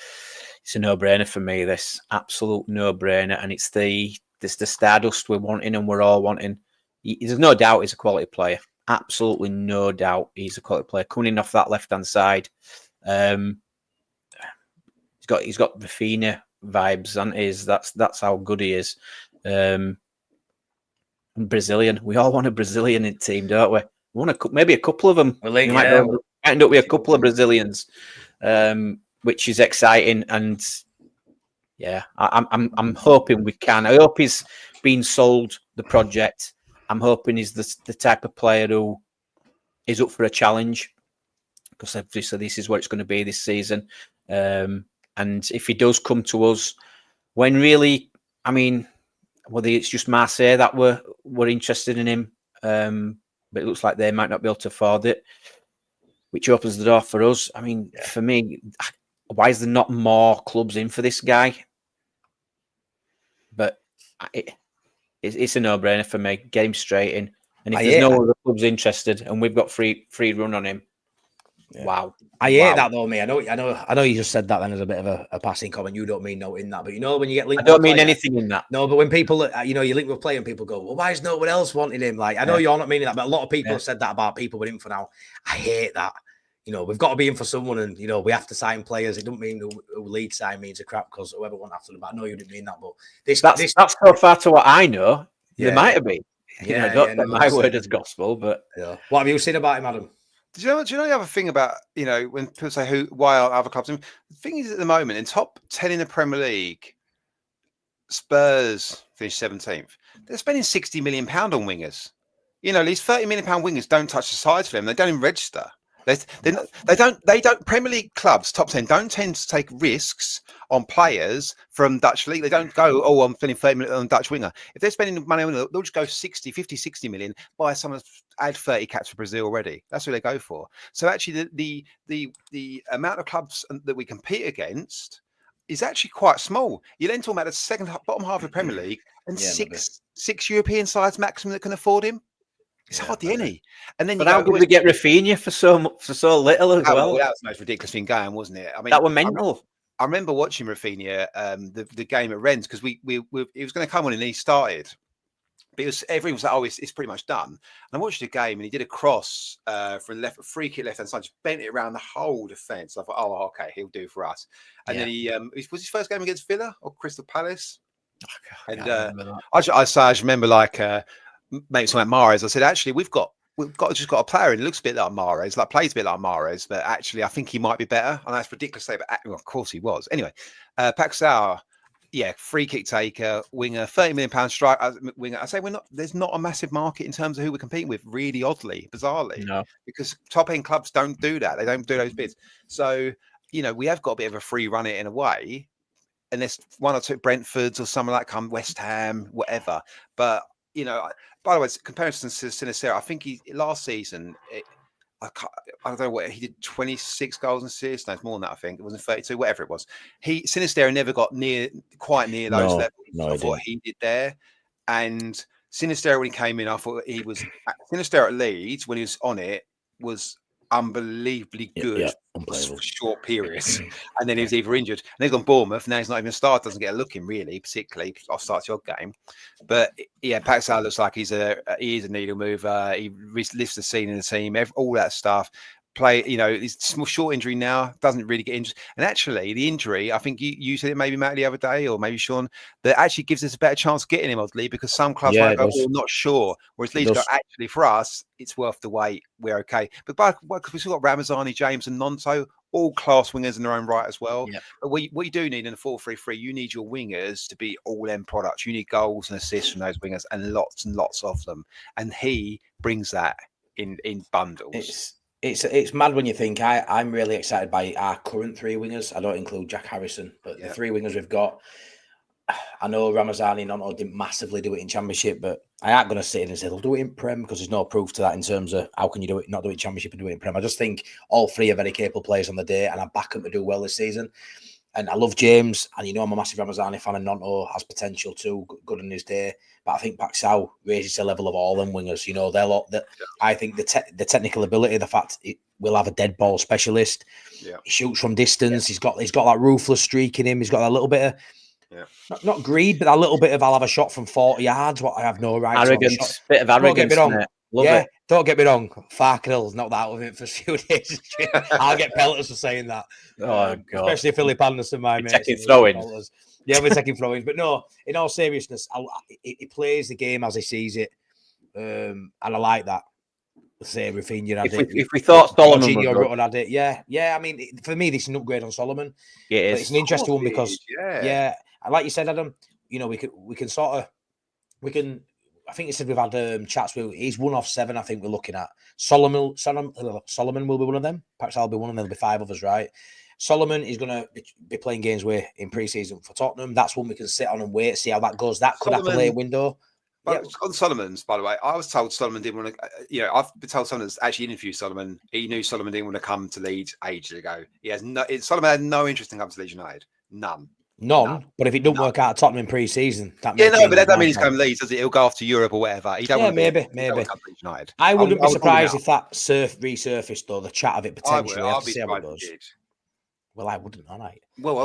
It's a no-brainer for me, this absolute no-brainer, and it's the Stardust we're wanting and we're all wanting. There's no doubt he's a quality player. Absolutely no doubt he's a quality player. Coming in off that left-hand side, he's got Rafinha vibes, and that's how good he is. And Brazilian. We all want a Brazilian in the team, don't we? We want maybe a couple of them. We might end up with a couple of Brazilians, which is exciting. And yeah, I'm hoping we can. I hope he's been sold the project. I'm hoping he's the type of player who is up for a challenge, because obviously this is what it's going to be this season. And if he does come to us, when really, I mean, whether it's just Marseille that we're interested in him, but it looks like they might not be able to afford it, which opens the door for us. I mean, for me, why is there not more clubs in for this guy? But it's a no-brainer for me. Get him straight in. And if there's no other clubs interested, and we've got free run on him, wow. I hate that though, mate. I know you just said that then as a bit of a passing comment. You don't mean noting that, but when you get linked, I don't mean anything in that. No, but when people, you link with a player and people go, well, why is no one else wanting him? Like, I know you're not meaning that, but a lot of people have said that about people with info now. I hate that. We've got to be in for someone, and we have to sign players. It doesn't mean who Leeds sign means a crap because whoever won after them. But I know you didn't mean that, but that's so far to what I know. There might have been. Don't take my word as gospel, but what have you seen about him, Adam? Do you know the other thing about, when people say why are other clubs? The thing is, at the moment, in top 10 in the Premier League, Spurs finished 17th. They're spending £60 million on wingers. These £30 million wingers don't touch the sides for them. They don't even register. They don't. Premier League clubs, top 10, don't tend to take risks on players from Dutch league. They don't go, I'm spending 30 million on a Dutch winger. If they're spending money on it, they'll just go 50, 60 million, buy someone, add 30 caps for Brazil already. That's what they go for. So actually the amount of clubs that we compete against is actually quite small. You're then talking about the bottom half of the Premier League and six European sides maximum that can afford him. It's hardly any. And then, but how did we get Rafinha for so little as well? That was the most ridiculous thing going, wasn't it? I mean, that was mental. I remember watching Rafinha, the game at Rennes, because he was going to come on and he started. But everyone was like, it's pretty much done. And I watched the game and he did a cross from left, free kick left hand side, just bent it around the whole defence. I thought, okay, he'll do for us. And then was his first game against Villa or Crystal Palace? I just remember maybe something like Mahrez. I said, actually, we've got just got a player and it looks a bit like Mahrez, plays a bit like Mahrez, but actually, I think he might be better. And that's ridiculous to say, but of course he was. Anyway, Paxal, free kick taker, winger, £30 million strike winger. I say there's not a massive market in terms of who we're competing with, really oddly, bizarrely. No. Because top end clubs don't do that. They don't do those bids. So, we have got a bit of a free run it in a way. And there's one or two Brentfords or someone like West Ham, whatever. But by the way, comparison to Sinisterra, I think last season, I don't know what he did, 26 goals and assists. No, it's more than that. I think it wasn't 32, whatever it was. Sinisterra never got quite near those levels of what he did there. And Sinisterra, when he came in, I thought he was Sinisterra at Leeds when he was on it was unbelievably good for short periods. And then he was either injured and he's on Bournemouth. Now he's not even a start, doesn't get a look in really, particularly off starts your game. But Paxal looks like he is a needle mover. He lifts the scene in the team, all that stuff. He's a short injury now, doesn't really get injured. And actually, the injury, I think you said it maybe Matt the other day, or maybe Sean, that actually gives us a better chance of getting him, oddly, because some clubs might go, not sure. Whereas Leeds go, actually, for us, it's worth the wait. We're okay. But because we've still got Ramazani, James, and Nonto, all class wingers in their own right as well. Yeah. But what you do need in a 4-3-3, you need your wingers to be all end products. You need goals and assists from those wingers and lots of them. And he brings that in bundles. It's mad when you think. I'm really excited by our current three wingers. I don't include Jack Harrison, but the three wingers we've got. I know Ramazani and Nonto didn't massively do it in Championship, but I aren't going to sit in and say they'll do it in Prem because there's no proof to that in terms of how can you do it, not do it in Championship and do it in Prem. I just think all three are very capable players on the day, and I back them to do well this season. And I love James, and I'm a massive Ramazani fan, and Nonto has potential too, good in his day. But I think Paxal raises the level of all them wingers. I think the technical ability, the fact we'll have a dead ball specialist. Yeah. He shoots from distance. Yeah. He's got that ruthless streak in him. He's got that little bit of not greed, but that little bit of I'll have a shot from 40 yards. What I have no right. Arrogance, bit of arrogance. Don't get me wrong. Love it. Don't get me wrong. Farkill's knocked out of it for a few days. I'll get pelters for saying that. Oh, God. Especially Philip Anderson, my mate. Taking throw-ins. Yeah, we're taking throw-ins. But no, in all seriousness, he plays the game as he sees it. And I like that. Say Rafinha had it. If we thought Solomon had it, yeah. I mean, for me, this is an upgrade on Solomon. Yeah, it is. It's an interesting one because, like you said, Adam, we can sort of, I think you said we've had chats with. He's 1 off 7. I think we're looking at Solomon will be one of them. Perhaps I'll be one, and there'll be 5 of us, right? Solomon is going to be playing games with in pre-season for Tottenham. That's one we can sit on and wait, see how that goes. That could happen late window. But on Solomon's, by the way, I was told Solomon didn't want to. I've been told Solomon's actually interviewed Solomon. He knew Solomon didn't want to come to Leeds ages ago. Solomon had no interest in coming to Leeds United. None. None. But if it don't work out at Tottenham in pre-season, that may Yeah, no, change but that his doesn't mean mind, he's Tom. going to Leeds, does it? He'll go off to Europe or whatever. He don't Yeah, want to be. maybe. He don't want to come to Leeds United. I wouldn't be would rule him surprised out. if that resurfaced, though, the chat of it I would. potentially. I'll Have to be see how it surprised if goes. he did. Well, I wouldn't, all right. Well,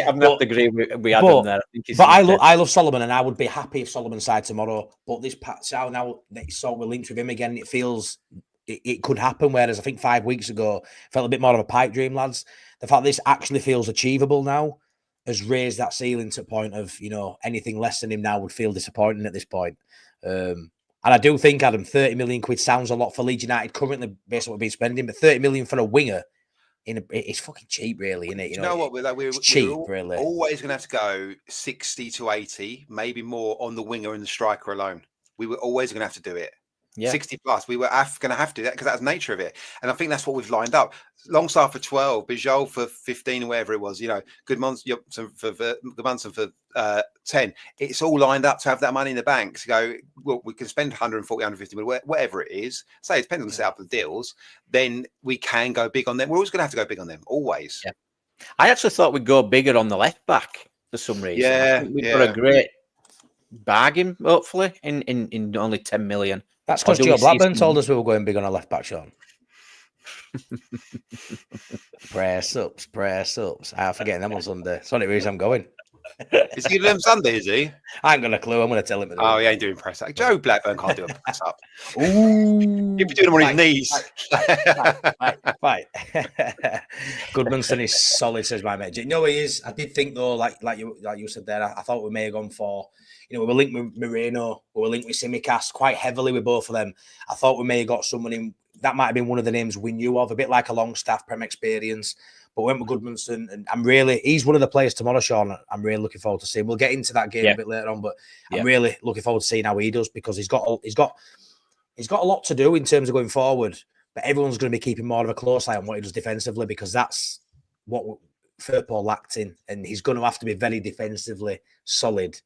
I'm not to agree with Adam there. I think But I love Solomon, and I would be happy if Solomon side tomorrow. But this Pat Sal now that we're linked with him again, it feels it could happen. Whereas I think 5 weeks ago felt a bit more of a pipe dream, lads. The fact this actually feels achievable now has raised that ceiling to a point of anything less than him now would feel disappointing at this point. And I do think, Adam, 30 million quid sounds a lot for Leeds United currently based on what we've been spending, but 30 million for a winger. It's fucking cheap, really, isn't it? You know what? We're cheap, really. Always going to have to go 60 to 80, maybe more on the winger and the striker alone. We were always going to have to do it. Yeah. 60 plus. We were going to have to do that because that's the nature of it. And I think that's what we've lined up. Longstaff for 12, Bijol for 15, or whatever it was, Goodmanson for 10. It's all lined up to have that money in the bank to go, well, we can spend 140, 150 million, whatever it is. Say it depends on the setup of the deals. Then we can go big on them. We're always going to have to go big on them, always. Yeah. I actually thought we'd go bigger on the left back for some reason. Yeah. I think we've got a great bargain, hopefully, in only 10 million. That's because Joe Blackburn told us we were going big on a left back, Sean. Press ups. I'm forgetting them on Sunday. It's the only reason I'm going. Is he doing them Sunday, is he? I ain't got a clue. I'm going to tell him. Oh, he ain't doing press up. Joe Blackburn can't do a press up. Ooh. He'd be doing them on his knees. Right. Goodmanson is solid, says my mate. No, he is. I did think, though, like you said there, I thought we may have gone for, we were linked with Moreno, we were linked with Simicast quite heavily with both of them. I thought we may have got someone in, that might have been one of the names we knew of, a bit like a Longstaff Prem experience. But we went with Goodmanson, and he's one of the players tomorrow, Sean. I'm really looking forward to seeing. We'll get into that game a bit later on, but I'm really looking forward to seeing how he does, because he's got a lot to do in terms of going forward. But everyone's going to be keeping more of a close eye on what he does defensively, because that's what Firpo lacked in, and he's going to have to be very defensively solid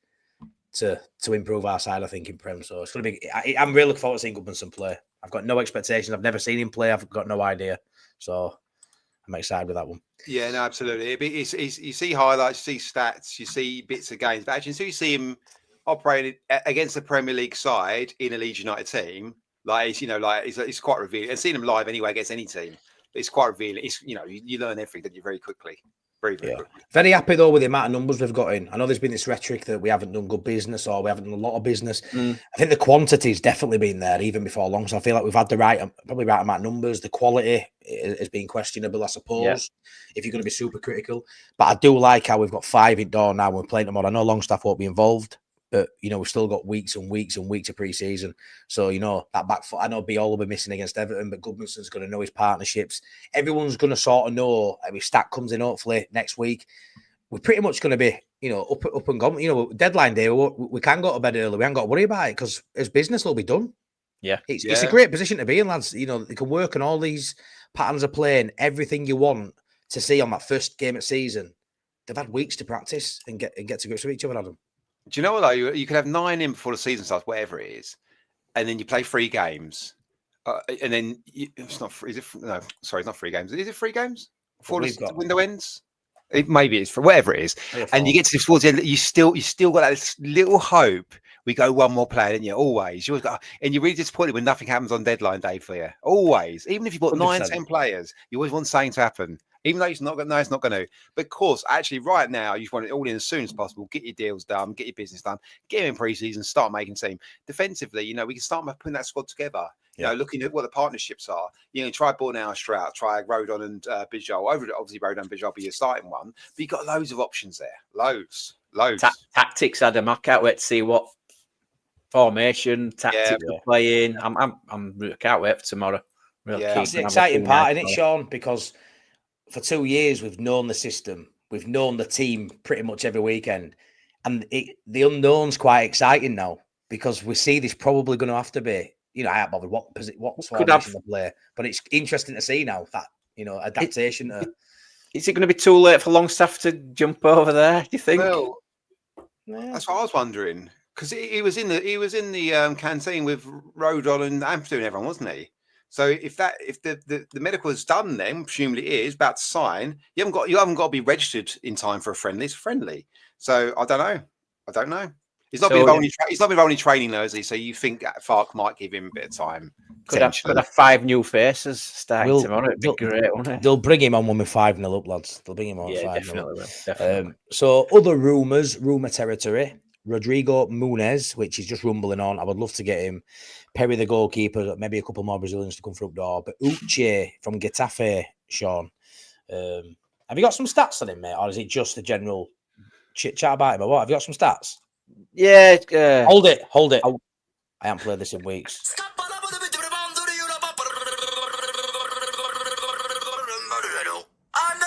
to improve our side, I think, in Prem. So it's going to be. I'm really looking forward to seeing Goodmanson play. I've got no expectations. I've never seen him play. I've got no idea. So I'm excited with that one. Yeah, no, absolutely. You see highlights, you see stats, you see bits of games, but actually, until you see him operating against the Premier League side in a Leeds United team, it's quite revealing. And seeing him live anyway against any team, it's quite revealing. It's you learn everything very quickly. Very quickly. Very happy though with the amount of numbers we've got in. I know there's been this rhetoric that we haven't done good business or we haven't done a lot of business. I think the quantity's definitely been there even before long. So I feel like we've had the probably right amount of numbers. The quality has been questionable, I suppose, if you're going to be super critical. But I do like how we've got 5 in door now and we're playing them on. I know Longstaff won't be involved, but we've still got weeks and weeks and weeks of pre-season. So that back foot, I know Biol will be missing against Everton, but Goodmanson's going to know his partnerships. Everyone's going to sort of know. I mean, Stack comes in hopefully next week. We're pretty much going to be, up and gone. Deadline day, we can go to bed early. We haven't got to worry about it because his business will be done. Yeah, it's a great position to be in, lads. You can work on all these patterns of playing, everything you want to see on that first game of season. They've had weeks to practice and get to grips with each other, Adam. Do you know what, though? You could have 9 in before the season starts, whatever it is, and then you play 3 games, and then it's not. It's not 3 games. Is it 3 games before the window ends? Maybe it's for whatever it is, and you get towards the end. You still got that little hope. We go one more player, and you always got, and you're really disappointed when nothing happens on deadline day for you. Always, even if you've got 9, 10 players, you always want something to happen. Even though it's not going to. But of course, actually, right now, you want it all in as soon as possible. Get your deals done, get your business done, get him in pre-season, start making team. Defensively, we can start putting that squad together. Looking at what the partnerships are. Try Bornau, Strout, try Rodon and Bijol. Obviously, Rodon and Bijol will be your starting one. But you've got loads of options there. Loads. Tactics, Adam. I can't wait to see what formation, tactics we're playing. I can't wait for tomorrow. It's the exciting part, isn't it, Sean? Because for 2 years, we've known the system. We've known the team pretty much every weekend. And the unknown's quite exciting now because we see this probably going to have to be, I ain't bothered what formation they play. But it's interesting to see now that, adaptation. Is it going to be too late for Longstaff to jump over there, do you think? Well, that's what I was wondering. Because he was in the canteen with Rodon and Ampadu and everyone, wasn't he? So if the medical is done, then presumably it is about to sign. You haven't got to be registered in time for a friendly. It's friendly. So I don't know. He's not been only training though, is he? So you think Fark might give him a bit of time? Could have 5 new faces starting tomorrow. It'd be great, wouldn't it? They'll bring him on when we're 5-0 up, lads. They'll bring him on. Yeah, 5-0 definitely. up. Definitely. So other rumour territory. Rodrigo Muniz, which is just rumbling on. I would love to get him. Perry, the goalkeeper, maybe a couple more Brazilians to come through the door. But Uche from Getafe, Sean. Have you got some stats on him, mate? Or is it just a general chit chat about him? Or what? Have you got some stats? Yeah. Hold it. I haven't played this in weeks.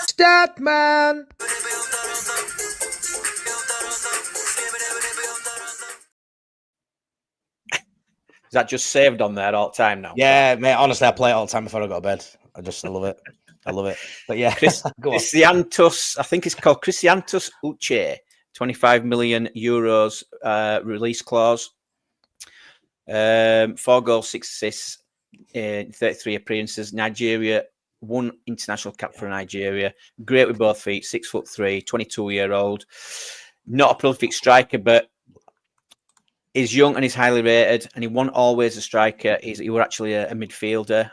Stat man. Is that just saved on there all the time now? Yeah, mate. Honestly, I play it all the time before I go to bed. I love it. I love it. But yeah, Christiantos, I think it's called Christiantos Uche, 25 million euros release clause. 4 goals, 6 assists in 33 appearances. Nigeria, 1 international cap for Nigeria. Great with both feet, 6'3", 22-year-old. Not a prolific striker, but he's young and he's highly rated, and he wasn't always a striker. He was actually a midfielder.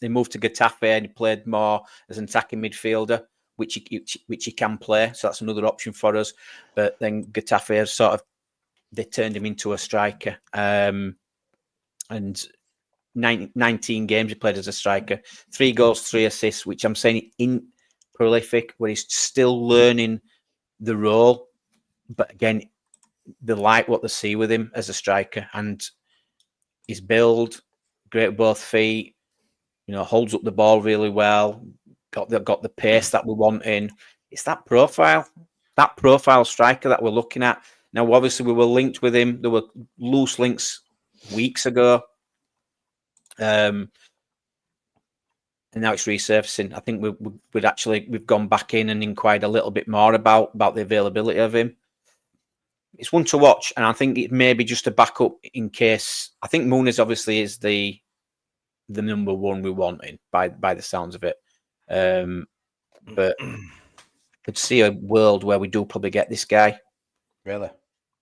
He moved to Getafe and he played more as an attacking midfielder, which he can play. So that's another option for us. But then Getafe they turned him into a striker. And 19 games he played as a striker, 3 goals, 3 assists, which I'm saying in prolific, where he's still learning the role. But again, they like what they see with him as a striker, and his build, great with both feet, holds up the ball really well, got the pace that we want in. It's that profile striker that we're looking at. Now, obviously, we were linked with him. There were loose links weeks ago. And now it's resurfacing. I think we've gone back in and inquired a little bit more about the availability of him. It's one to watch, and I think it may be just a backup in case. I think Muniz obviously is the number one we want in by the sounds of it. But I could see a world where we do probably get this guy. Really?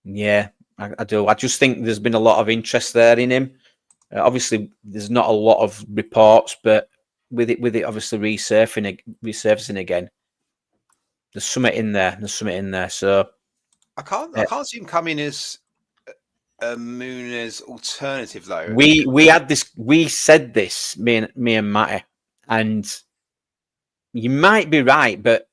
Yeah, I do. I just think there's been a lot of interest there in him. Obviously, there's not a lot of reports, but with it obviously resurfacing again, there's something in there. So I can't see him coming as a Muniz alternative though. We had this. We said this, me and Matty, and you might be right, but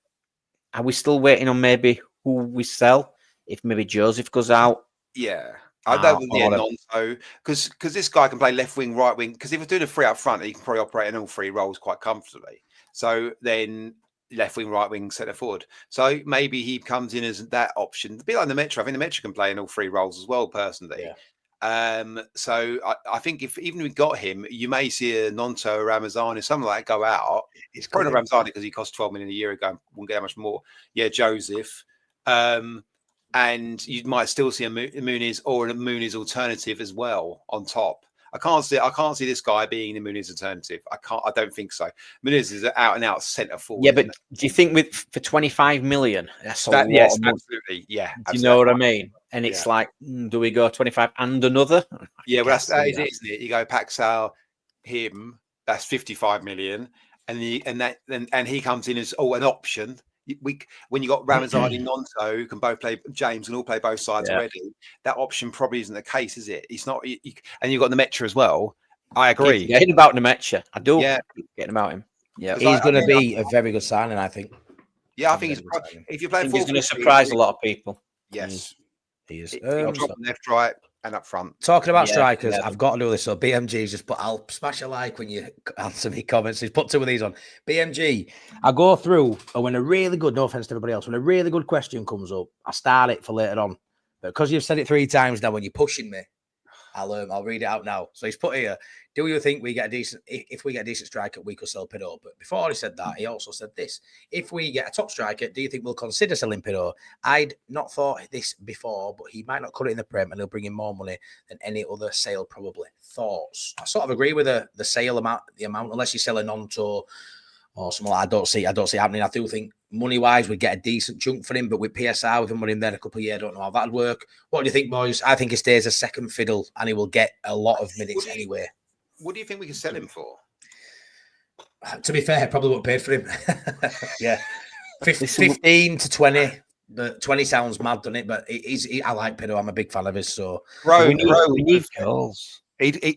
are we still waiting on maybe who we sell? If maybe Joseph goes out, yeah. I know with Nonso, because this guy can play left wing, right wing. Because if we're doing a 3 up front, he can probably operate in all 3 roles quite comfortably. So then left wing, right wing, centre forward. So maybe he comes in as that option. A bit like the Metro. I think the Metro can play in all 3 roles as well, personally. Yeah. So I think even if we got him, you may see a Nonto, a Ramazani, something like that go out. It's probably not Ramazani because he cost 12 million a year ago. Won't get that much more. Yeah, Joseph. And you might still see a Muniz or a Muniz alternative as well on top. I can't see this guy being the Muniz alternative. I don't think so. Muniz is out and out centre forward. Yeah, but do you think for 25 million? That's a lot. Yes, absolutely. Yeah, absolutely. Do you know what I mean? And it's like, do we go 25 and another? Yeah, well, that is it, isn't it? You go Paxal, him. That's 55 million, and he comes in as an option. When you got Ramazani, Nonto, who can both play, James can all play both sides already. That option probably isn't the case, is it? It's not. And you've got the Nemecha as well. I agree. Getting about Nemecha, I do. Yeah, getting about him. Yeah, he's going to be a very good signing, I think. Yeah, I think if you're playing, he's going to surprise a lot of people. Yes, he is. Left, right, and up front. Talking about strikers, I've got to do this. So BMG's just put, I'll smash a like when you answer me comments. He's put 2 of these on. BMG, I go through, and when a really good, no offense to everybody else, when a really good question comes up, I start it for later on. But because you've said it 3 times now, when you're pushing me, I'll read it out now. So he's put here, do you think we get a decent, if we get a decent striker, we could sell Pirot? But before he said that, he also said this. If we get a top striker, do you think we'll consider selling Pirot? I'd not thought this before, but he might not cut it in the Prem and he'll bring in more money than any other sale probably. Thoughts? I sort of agree with the sale amount, unless you sell a non-tour or something like that. I don't see it happening. I do think money-wise, we get a decent chunk for him, but with PSR, with him running there a couple of years, I don't know how that'll work. What do you think, boys? I think he stays a second fiddle and he will get a lot of minutes anyway. What do you think we can sell him for? To be fair, I probably won't pay for him. Yeah. 15 to 20. But 20 sounds mad, doesn't it? But I like Pirot. I'm a big fan of his. So we need goals.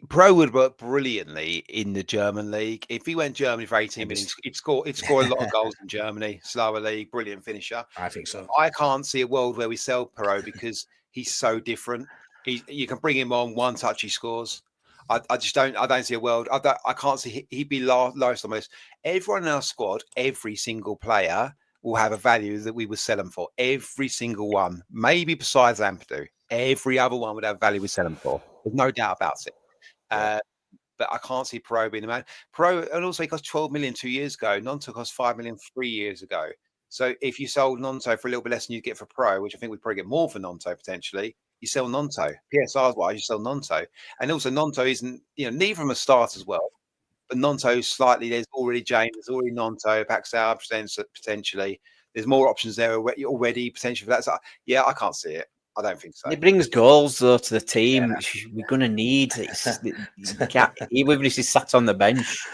Pro would work brilliantly in the German league. If he went Germany for 18 minutes, he'd score a lot of goals in Germany. Slower league, brilliant finisher. I think so. I can't see a world where we sell Pirot because he's so different. You can bring him on, one touch, he scores. I don't see a world. I can't see he'd be lowest on my list. Everyone in our squad, every single player will have a value that we would sell them for. Every single one, maybe besides Ampadu, every other one would have value we sell them for. There's no doubt about it. But I can't see Pirot being the man. Pirot, and also he cost 12 million 2 years ago. Nonto cost 5 million 3 years ago. So if you sold Nonto for a little bit less than you get for Pirot, which I think we'd probably get more for Nonto potentially, you sell Nonto. PSR's wise, you sell Nonto. And also Nonto isn't, neither of them are start as well. But Nonto slightly, there's already James, there's already Nonto, Paxal potentially. There's more options there already potentially for that. So, yeah, I can't see it. I don't think so. It brings goals though to the team. Yeah. We're going to need it. Even if he's sat on the bench.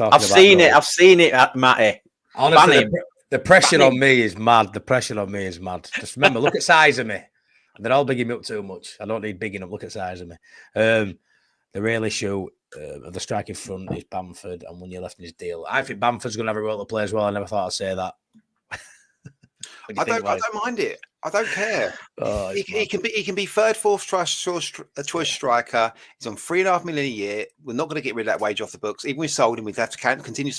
I've seen it at Matty. Honestly, the pressure on me is mad. The pressure on me is mad. Just remember, look at size of me. They're all bigging me up too much. I don't need bigging up. Look at size of me. The real issue of the striking front is Bamford, and when you're left in his deal, I think Bamford's going to have a role to play as well. I never thought I'd say that. I don't mind it. I don't care. He can be third, fourth choice striker. He's on $3.5 million a year. We're not going to get rid of that wage off the books. Even if we sold him, we'd have to continue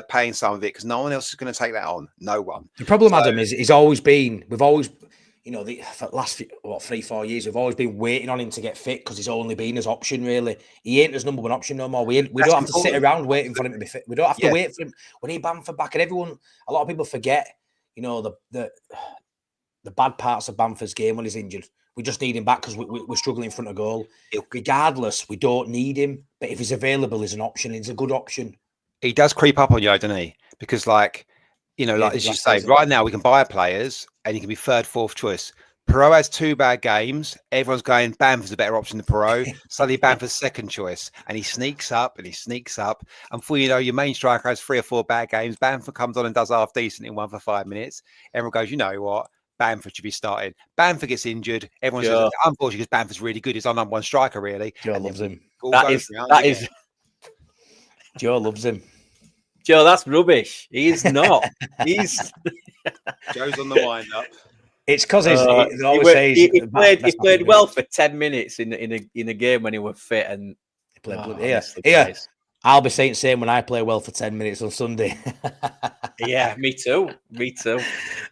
paying some of it because no one else is going to take that on. No one. The problem, Adam, is we've always, for the last 3-4 years, we've always been waiting on him to get fit because he's only been his option, really. He ain't his number one option no more. We don't have to sit around waiting for him to be fit. We don't have to wait for him. We need Bamford back. And a lot of people forget, the bad parts of Bamford's game when he's injured. We just need him back because we're struggling in front of goal. Regardless, we don't need him. But if he's available, he's an option. He's a good option. He does creep up on you, doesn't he? Because, as you say, right now we can buy players and he can be third, fourth choice. Pirot has 2 bad games. Everyone's going, Bamford's a better option than Pirot. Suddenly Bamford's second choice. And he sneaks up. And before you know, your main striker has 3 or 4 bad games. Bamford comes on and does half decent in 1 for 5 minutes. Everyone goes, you know what? Bamford should be starting. Bamford gets injured. Everyone says, unfortunately, because Bamford's really good. He's our number 1 striker, really. Joe loves him. Joe loves him. Joe, that's rubbish. He's not. Joe's on the wind-up. It's because he played well for 10 minutes in a game when he was fit and he played I'll be saying the same when I play well for 10 minutes on Sunday. Yeah, me too.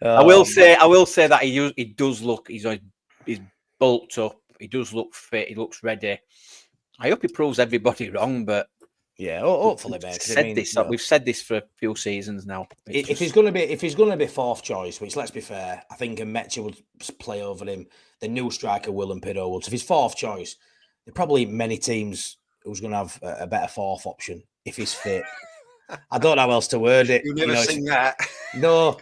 I will say that he does look. He's bulked up. He does look fit. He looks ready. I hope he proves everybody wrong, but yeah, hopefully, mate. We've said this for a few seasons now. If he's going to be fourth choice, which let's be fair, I think Mecha would play over him. The new striker will and Pirot would. So if he's fourth choice, there are probably many teams who's going to have a better fourth option if he's fit. I don't know how else to word it. You've never seen that. No.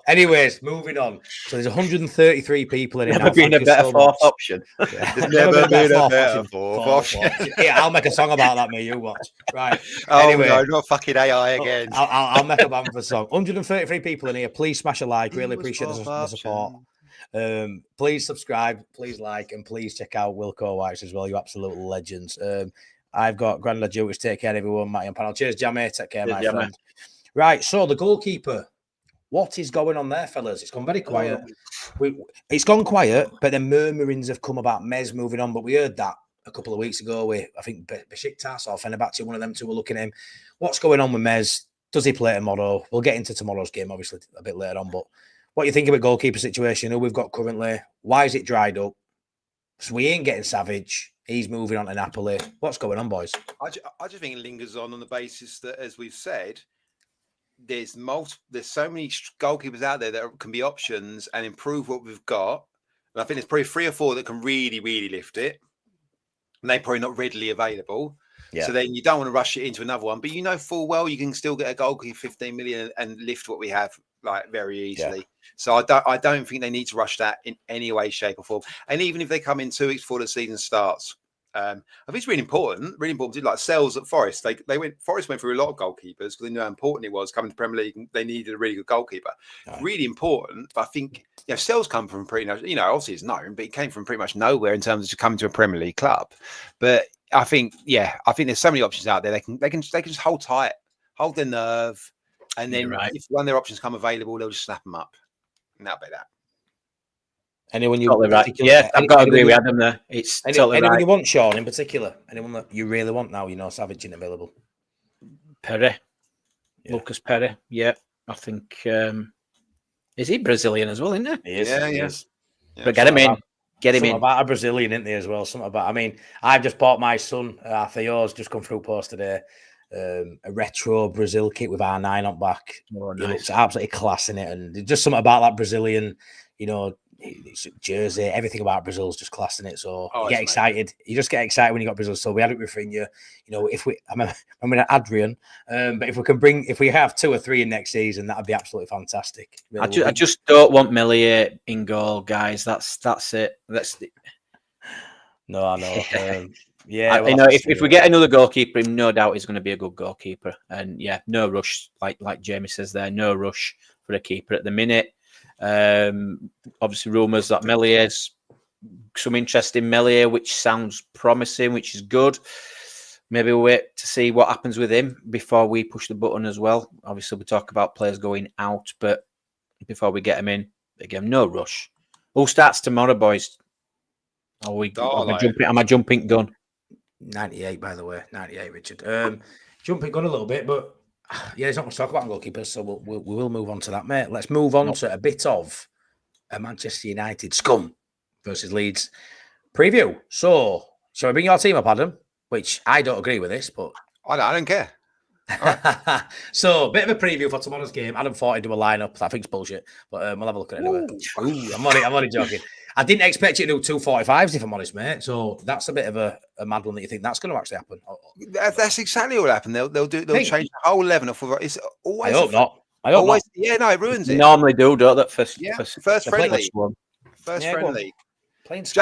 Anyways, moving on. So there's 133 people in it. Never been a better fourth option. Yeah. There's never been a better fourth option. Yeah, I'll make a song about that, mate. You watch. Right. Anyway, no, not fucking AI again. I'll make a Bamford song. 133 people in here. Please smash a like. Really appreciate the support. Please subscribe, please like, and please check out Wilkowhites as well. You absolute legends. I've got Grandad duties. Take care, everyone. Matty and panel. Cheers, Jamie. Take care, my friend. Right, so the goalkeeper. What is going on there, fellas? It's gone very quiet. It's gone quiet, but then murmurings have come about Mez moving on. But we heard that a couple of weeks ago with, I think, Besiktas or Fenerbahce, one of them two were looking at him. What's going on with Mez? Does he play tomorrow? We'll get into tomorrow's game, obviously, a bit later on. But what do you think about goalkeeper situation? Who we've got currently? Why is it dried up? So we ain't getting Savage. He's moving on to Napoli. What's going on, boys? I just think it lingers on the basis that, as we've said, there's so many goalkeepers out there that can be options and improve what we've got. And I think there's probably 3 or 4 that can really, really lift it. And they're probably not readily available. Yeah. So then you don't want to rush it into another one. But you know full well you can still get a goalkeeper 15 million and lift what we have like very easily. Yeah. So I don't think they need to rush that in any way, shape, or form. And even if they come in 2 weeks before the season starts, I think it's really important. Really important. Like Sells at Forest, Forest went through a lot of goalkeepers because they knew how important it was coming to Premier League. They needed a really good goalkeeper. Right. Really important. But I think Sells come from pretty much, obviously it's known, but he came from pretty much nowhere in terms of coming to a Premier League club. But I think there's so many options out there. They can just hold tight, hold their nerve, and then if one of their options come available, they'll just snap them up, and that'll be that. Anyone you totally right? Yeah, I've got to agree with Adam there. It's totally anyone right. you want, Sean, in particular? Anyone that you really want now? Savage isn't available. Perry, Lucas Perry. Yeah, I think is he Brazilian as well? Isn't he? He is. Yeah, he is. But get him in. Get him in. About a Brazilian, isn't he, as well? Something about. I mean, I've just bought my son. Theo's just come through post today. A retro Brazil kit with R9 on back. Oh, nice. It looks absolutely class in it, and just something about that Brazilian, jersey. Everything about Brazil is just class in it. So you get excited. You just get excited when you got Brazil. So we had it with Rafinha. I remember Adrian. But if we have 2 or 3 in next season, that'd be absolutely fantastic. Really I just don't want Meslier in goal, guys. That's it. No, I know. If we get another goalkeeper, no doubt he's going to be a good goalkeeper. And no rush, like Jamie says there, no rush for a keeper at the minute. Obviously, rumours that Mellier's some interest in Meslier, which sounds promising, which is good. Maybe we'll wait to see what happens with him before we push the button as well. Obviously, we talk about players going out, but before we get him in, again, no rush. Who starts tomorrow, boys? Am I jumping gun? 98, by the way. 98, Richard. Jumping gun a little bit, but there's not much to talk about on goalkeepers, so we will move on to that, mate. Let's move on to a bit of a Manchester United scum versus Leeds preview. So, shall we bring your team up, Adam? Which I don't agree with this, but I don't care. Right. So, a bit of a preview for tomorrow's game. Adam thought he'd do a lineup. I think it's bullshit, but we'll have a look at it anyway. Ooh, I'm only joking. I didn't expect you to do 245s, if I'm honest, mate. So that's a bit of a mad one that you think that's going to actually happen. That's exactly what will happen. They'll change the whole 11. It's always. I hope not. Not. Yeah, no, it ruins it. They normally do, don't they? First friendly. First friendly. James,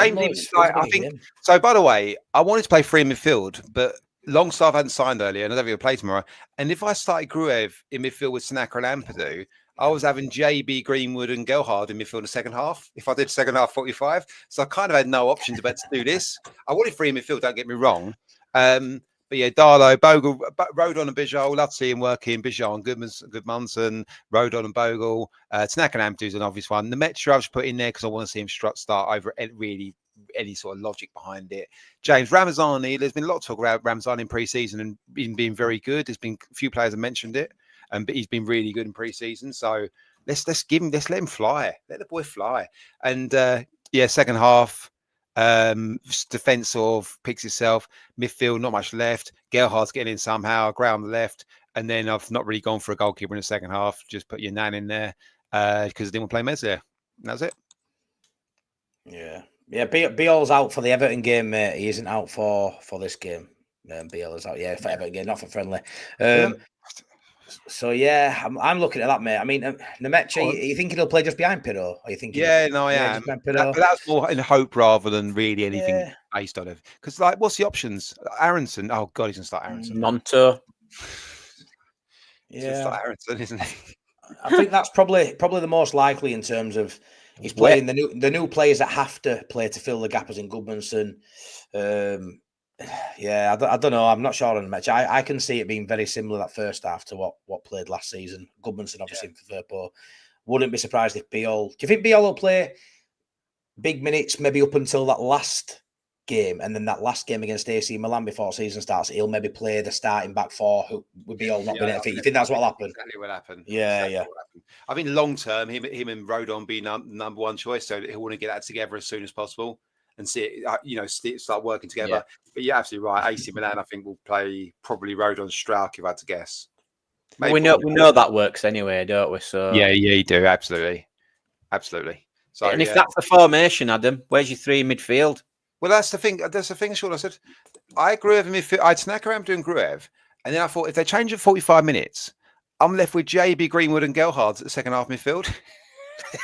I think. So, by the way, I wanted to play 3 in midfield, but Longstaff hadn't signed earlier, and I don't think he'll play tomorrow. And if I started Gruev in midfield with Sanaka and Ampadu, I was having JB, Greenwood, and Gelhard in midfield the second half. If I did second half 45, so I kind of had no options about to do this. I wanted 3 in midfield. Don't get me wrong. But yeah, Darlow, Bogle, Rodon and Bijol. Love to see him working. Bijol and Goodmanson, Rodon and Bogle. Tanaka and Ampadu is an obvious one. The Metro I've just put in there because I want to see him start over really any sort of logic behind it. James Ramazani, there's been a lot of talk about Ramazani in pre-season and being very good. There's been a few players have mentioned it, but he's been really good in pre-season. So let's let him fly. Let the boy fly. And second half, defense sort of picks itself. Midfield, not much left. Gerhardt's getting in somehow. Ground left. And then I've not really gone for a goalkeeper in the second half. Just put your Nan in there because I didn't want to play Meslier. And that's it. Yeah. Yeah, Biel's out for the Everton game, mate. He isn't out for this game. Biel is out, for Everton game, not for friendly. So I'm looking at that, mate. I mean, Nemecha, are you thinking he'll play just behind Pirro? Are you thinking? Yeah, no, I am. That's more in hope rather than really anything based on it. Because, what's the options? Aronson. Oh God, he's gonna start Aronson. Monto. He's gonna start Aronson, isn't he? I think that's probably the most likely in terms of he's playing the new players that have to play to fill the gap, as in Goodmanson. I don't know. I'm not sure on the match. I can see it being very similar that first half to what played last season. Goodmanson obviously for Firpo. Wouldn't be surprised if Biel. Do you think Biel will play big minutes maybe up until that last game, and then that last game against AC Milan before season starts, he'll maybe play the starting back 4 who would be all not being fit. You think that's what'll happen? Exactly what happened. Yeah. I think long term, him and Rodon be number 1 choice, so he'll want to get that together as soon as possible. and see it, start working together. Yeah. But you're absolutely right. AC Milan, I think, will play probably Rodon Strauch, if I had to guess. Maybe we know that works anyway, don't we? So yeah, you do, absolutely. So, and if that's the formation, Adam, where's your 3 in midfield? Well, that's the thing. Sean. I said, Gruev in midfield. I'd snack around doing Gruev, and then I thought if they change at 45 minutes, I'm left with JB Greenwood and Gelhardt at the second half midfield.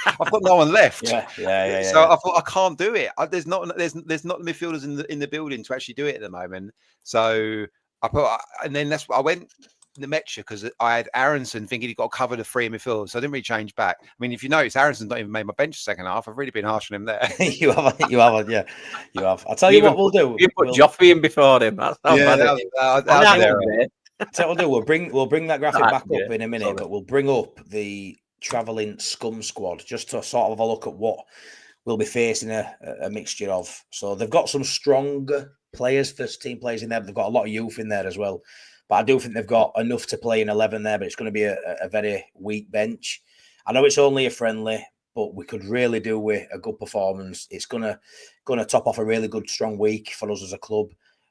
I've got no one left. Yeah. So I thought I can't do it. There's not the midfielders in the building to actually do it at the moment. So and then that's what I went the Metcha because I had Aronson thinking he got to cover the 3 in midfield, so I didn't really change back. I mean, if you notice, Aronson's not even made my bench second half. I've really been harsh on him there. you have, yeah, you have. I'll tell you what we'll do. You put Joffrey in before him. That's how bad it is. So what we'll do. We'll bring that graphic back up in a minute, but we'll bring up the travelling scum squad just to sort of have a look at what we'll be facing a mixture of. So they've got some stronger players, first team players in there. But they've got a lot of youth in there as well. But I do think they've got enough to play in 11 there, but it's going to be a very weak bench. I know it's only a friendly, but we could really do with a good performance. It's going to top off a really good, strong week for us as a club.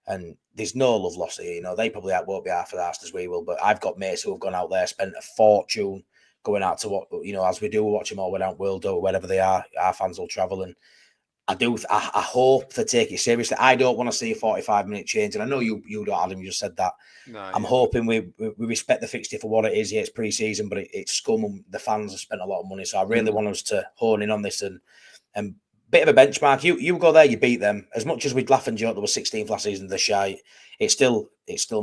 And there's no love lost here. They probably won't be half as arsed as we will. But I've got mates who have gone out there, spent a fortune going out to what, as we do, watch them all around World or wherever they are. Our fans will travel. And I hope they take it seriously. I don't want to see a 45-minute change. And I know you don't, Adam, you just said that. No, I'm hoping we respect the fixture for what it is. Yeah, it's pre-season, but it's scum and the fans have spent a lot of money. So I really want us to hone in on this and bit of a benchmark. You go there, you beat them. As much as we'd laugh and joke, there were 16th last season, they're shy. It's still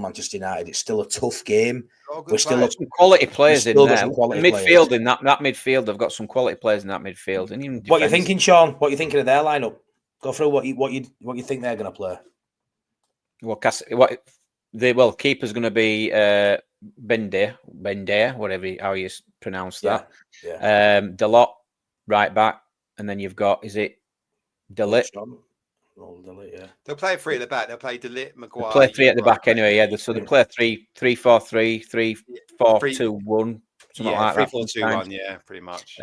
Manchester United. It's still a tough game. We're still some quality players in there. Midfield in that midfield, they've got some quality players in that midfield. And even what you thinking, Sean? What you thinking of their lineup? Go through what you think they're going to play. Well, keeper's going to be Bender, how you pronounce that. Yeah. Delot, right back, and then you've got Delit. Yeah. They'll play 3 at the back. They'll play Delit, Maguire. They'll play 3 at the back anyway. Yeah. So they play 3-4-3, 3-4-2-1, something like that. 3-4-2-1. Yeah, pretty much.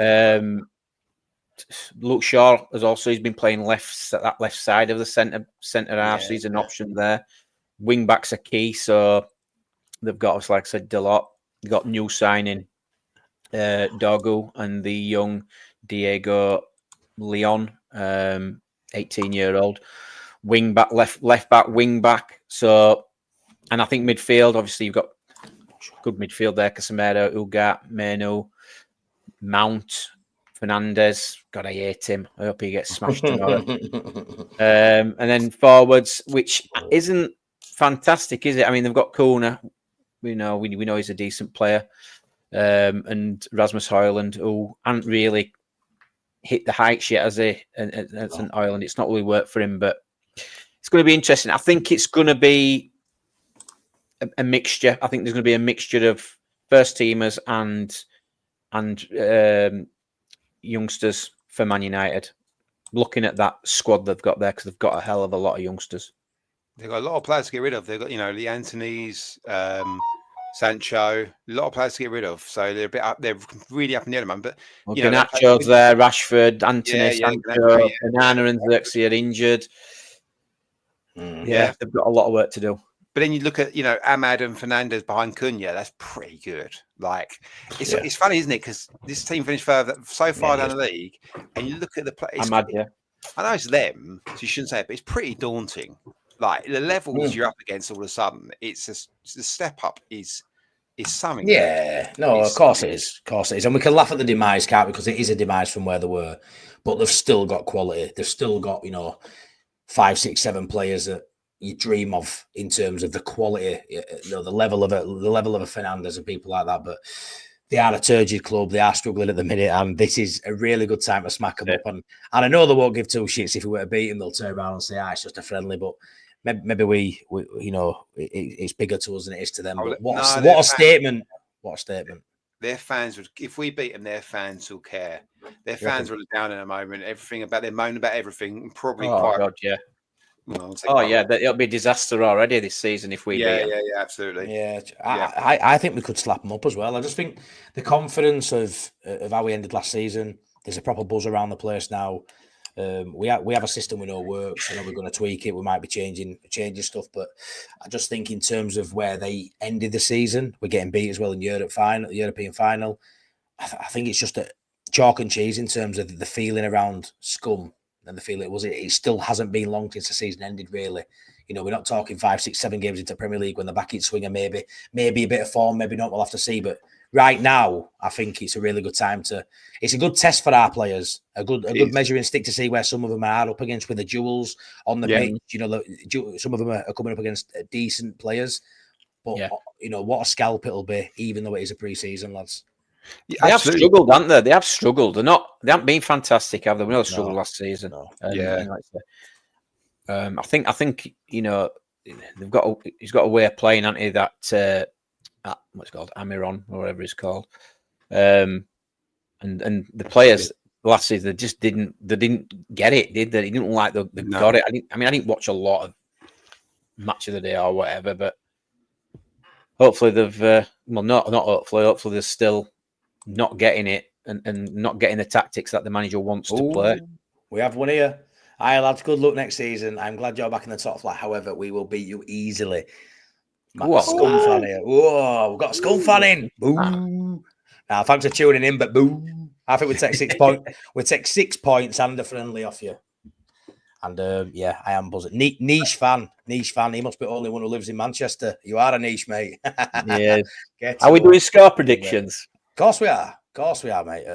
Luke Shaw he's been playing that left side of the centre half. So he's an option there. Wing backs are key. So they've got, like I said, Delot. They've got new signing Dogu and the young Diego Leon. 18-year-old wing back, left back, wing back. So, and I think midfield, obviously, you've got good midfield there: Casemiro, Ugat, Menu, Mount, Fernandez. God, I hate him. I hope he gets smashed tomorrow. And then forwards, which isn't fantastic, is it? I mean, they've got Kuna. We know he's a decent player, and Rasmus Højlund, who hasn't really hit the heights yet as an Ireland. It's not really worked for him, but it's going to be interesting. I think it's going to be a mixture. I think there's going to be a mixture of first teamers and youngsters for Man United. Looking at that squad they've got there, because they've got a hell of a lot of youngsters. They've got a lot of players to get rid of. They've got, the Antonys, Sancho, a lot of players to get rid of. So they're a bit up. They're really up in the other man. But Ganacho's there, Rashford, Anthony, Sancho, Banana and Xerxes are injured. They've got a lot of work to do. But then you look at Ahmad and Fernandez behind Cunha. That's pretty good. Like it's funny, isn't it? Because this team finished so far down the league, and you look at the players. Ahmad, I know it's them, so you shouldn't say it, but it's pretty daunting. Like the levels you're up against all of a sudden, the step up is something. Yeah, no, of course it is. Of course it is. And we can laugh at the demise, can't we? Because it is a demise from where they were. But they've still got quality. They've still got, 5, 6, 7 players that you dream of in terms of the quality, the level of a Fernandez and people like that. But they are a turgid club. They are struggling at the minute, and this is a really good time to smack them up. And I know they won't give 2 shits if we were to beat them. They'll turn around and say, it's just a friendly. But maybe we it's bigger to us than it is to them. But what a statement! What a statement! Their fans would, if we beat them, their fans will care. Their fans are down in a moment. Everything about they're moaning about everything. Probably quite. God, yeah. It'll be a disaster already this season if we beat them. Yeah, absolutely. Yeah, I think we could slap them up as well. I just think the confidence of how we ended last season. There's a proper buzz around the place now. We have a system we know works. I know we're going to tweak it. We might be changing stuff, but I just think in terms of where they ended the season, we're getting beat as well in the European final. I think it's just a chalk and cheese in terms of the feeling around scum and the feeling it still hasn't been long since the season ended, really. You know, we're not talking 5, 6, 7 games into Premier League when the back in swing, and maybe a bit of form, maybe not. We'll have to see. But right now, I think it's a really good time it's a good test for our players, a good measuring stick to see where some of them are up against with the duels on the pitch. You know, some of them are coming up against decent players. But, you know, what a scalp it'll be, even though it is a pre-season, lads. Yeah, they have struggled, haven't they? They have struggled. They haven't been fantastic, have they? We know they struggled last season. No. I think you know he's got a way of playing, hasn't he? That what's it called, Amiron or whatever it's called. And the players last season, they just didn't get it, did they? They didn't like they got it. I didn't watch a lot of Match of the Day or whatever, but hopefully they've not hopefully they're still not getting it and not getting the tactics that the manager wants to play. We have one here. Hi, lads. Good luck next season. I'm glad you're back in the top flight. However, we will beat you easily. Scum fan here. Whoa, we've got a Scum fan in. Boo. Now, thanks for tuning in, but boo. I think we take 6 points. We take 6 points and a friendly off you. And I am buzzing. Niche fan. He must be the only one who lives in Manchester. You are a niche, mate. Yeah. Are we doing score predictions? Of course we are, mate.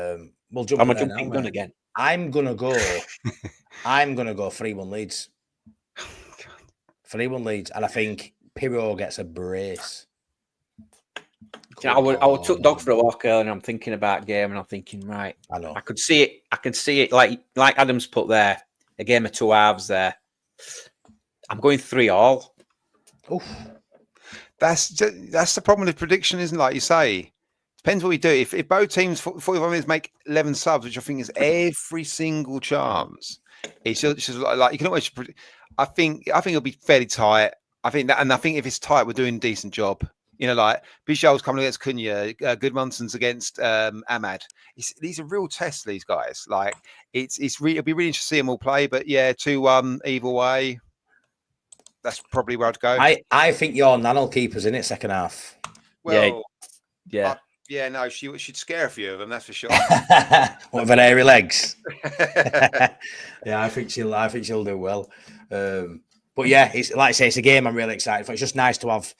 We'll jump. I'm a jumping gun again. I'm gonna go 3-1 Leeds. 3-1 Leeds, and I think Pirro gets a brace. I took dog for a walk earlier, and I'm thinking about game, and I'm thinking, right, I know. I could see it. I can see it like Adam's put there. A game of 2 halves there. I'm going 3-3. Oof. That's the problem with prediction, isn't it? Like you say. Depends what we do. If both teams 45 minutes make 11 subs, which I think is every single chance, it's just like you can always. I think it'll be fairly tight. I think if it's tight, we're doing a decent job. You know, like Bichel's coming against Cunha, Goodmanson's against Ahmad. These are real tests. These guys, like it'll be really interesting to see them all play. But yeah, 2-1 either way. That's probably where I'd go. I think your Nan will keep us in it second half. Well, yeah. Yeah, no, she'd scare a few of them, that's for sure. What, with her hairy legs? Yeah, I think she'll do well. But yeah, it's like I say, it's a game I'm really excited for. It's just nice to have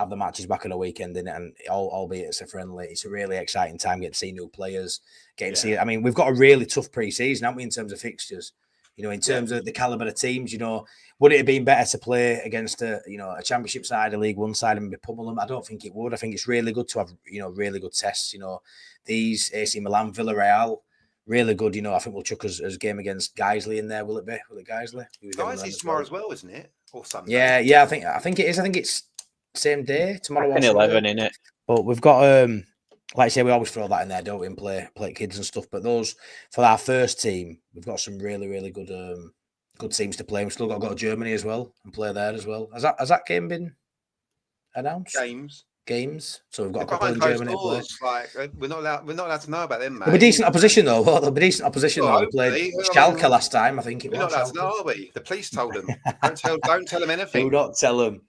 the matches back on a weekend, in it, and albeit it's a friendly. It's a really exciting time getting to see new players, getting to see. I mean, we've got a really tough pre-season, haven't we, in terms of fixtures? You know, in terms of the caliber of teams, you know, would it have been better to play against a championship side, a League One side, and pummel them? I don't think it would. I think it's really good to have, really good tests. You know, these AC Milan, Villarreal, really good. You know, I think we'll chuck us game against Geisley in there. Will it be? Will it Geisley? Geisley's tomorrow as well, isn't it? Or Sunday? Yeah. I think it is. I think it's same day tomorrow. 11 in it. But we've got like I say, we always throw that in there, don't we, and play kids and stuff. But those for our first team, we've got some really, really good good teams to play. We've still got to go to Germany as well and play there as well. Has that game been announced? Games. So we've got a couple in Germany to play. Like, we're not allowed to know about them, mate. There'll be decent opposition though. There'll be decent opposition though. We played Schalke last time, I think it was. We're not allowed to know, are we? The police told them. Don't tell them anything. Do not tell them.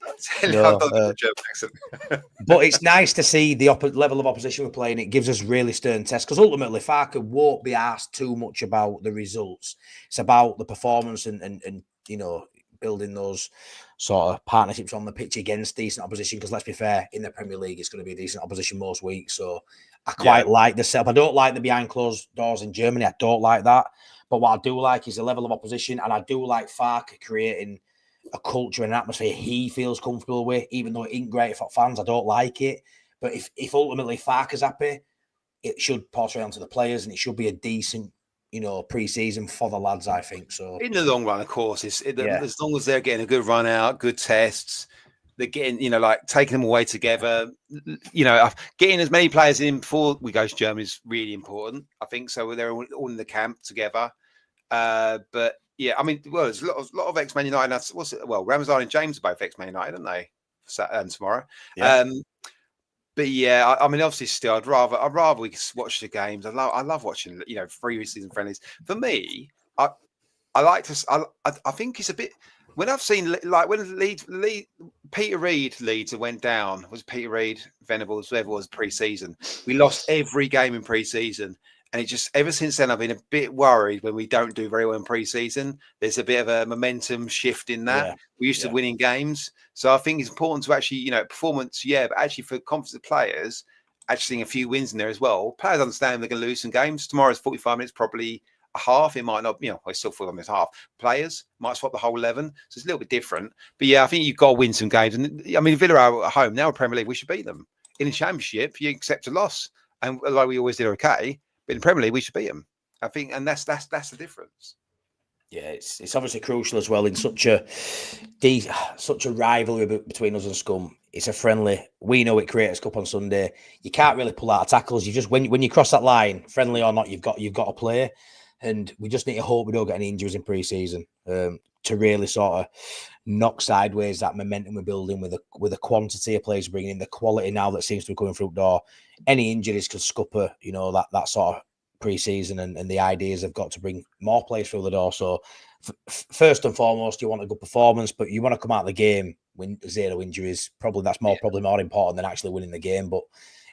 But it's nice to see the level of opposition we're playing. It gives us really stern tests, because ultimately Farke won't be asked too much about the results. It's about the performance and building those sort of partnerships on the pitch against decent opposition, because let's be fair, in the Premier League it's going to be decent opposition most weeks. So I quite like the setup. I don't like the behind closed doors in Germany. I don't like that. But what I do like is the level of opposition, and I do like Farke creating a culture and an atmosphere he feels comfortable with, even though it ain't great for fans. I don't like it. But if ultimately Farke's happy, it should portray onto the players, and it should be a decent pre-season for the lads, I think. So in the long run, of course, as long as they're getting a good run out, good tests, they're getting, taking them away together, getting as many players in before we go to Germany is really important, I think. So they're all in the camp together. But yeah, I mean, well, there's a lot of ex-Man United. Ramazan and James are both ex-Man United, aren't they? Tomorrow. Yeah. But yeah, I mean, obviously, I'd rather we watch the games. I love watching, pre-season friendlies. For me, I like to. I think it's a bit. When I've seen like when Leeds, Peter Reid Leeds went down, was Peter Reid, Venables, whoever was pre-season. We lost every game in pre-season, and it just ever since then I've been a bit worried when we don't do very well in pre-season. There's a bit of a momentum shift in that. Yeah. We used to winning games, so I think it's important to actually, performance, but actually for confidence of players, actually seeing a few wins in there as well. Players understand they're going to lose some games. Tomorrow's 45 minutes, probably a half. It might not, it's still 45 minutes half. Players might swap the whole 11, so it's a little bit different. But yeah, I think you've got to win some games. And I mean, Villarreal at home now, Premier League, we should beat them. In the Championship, you accept a loss, and like we always did, okay. But in Premier League, we should beat them. I think, and that's the difference. Yeah, it's obviously crucial as well in such a rivalry between us and Scum. It's a friendly. We know it Creators Cup on Sunday. You can't really pull out of tackles. You just when you cross that line, friendly or not, you've got to play. And we just need to hope we don't get any injuries in pre-season to really sort of knock sideways that momentum we're building with the quantity of players bringing in, the quality now that seems to be coming through the door. Any injuries could scupper, that sort of pre-season, and the ideas have got to bring more players through the door. So first and foremost, you want a good performance, but you want to come out of the game with 0 injuries. Probably more important than actually winning the game. But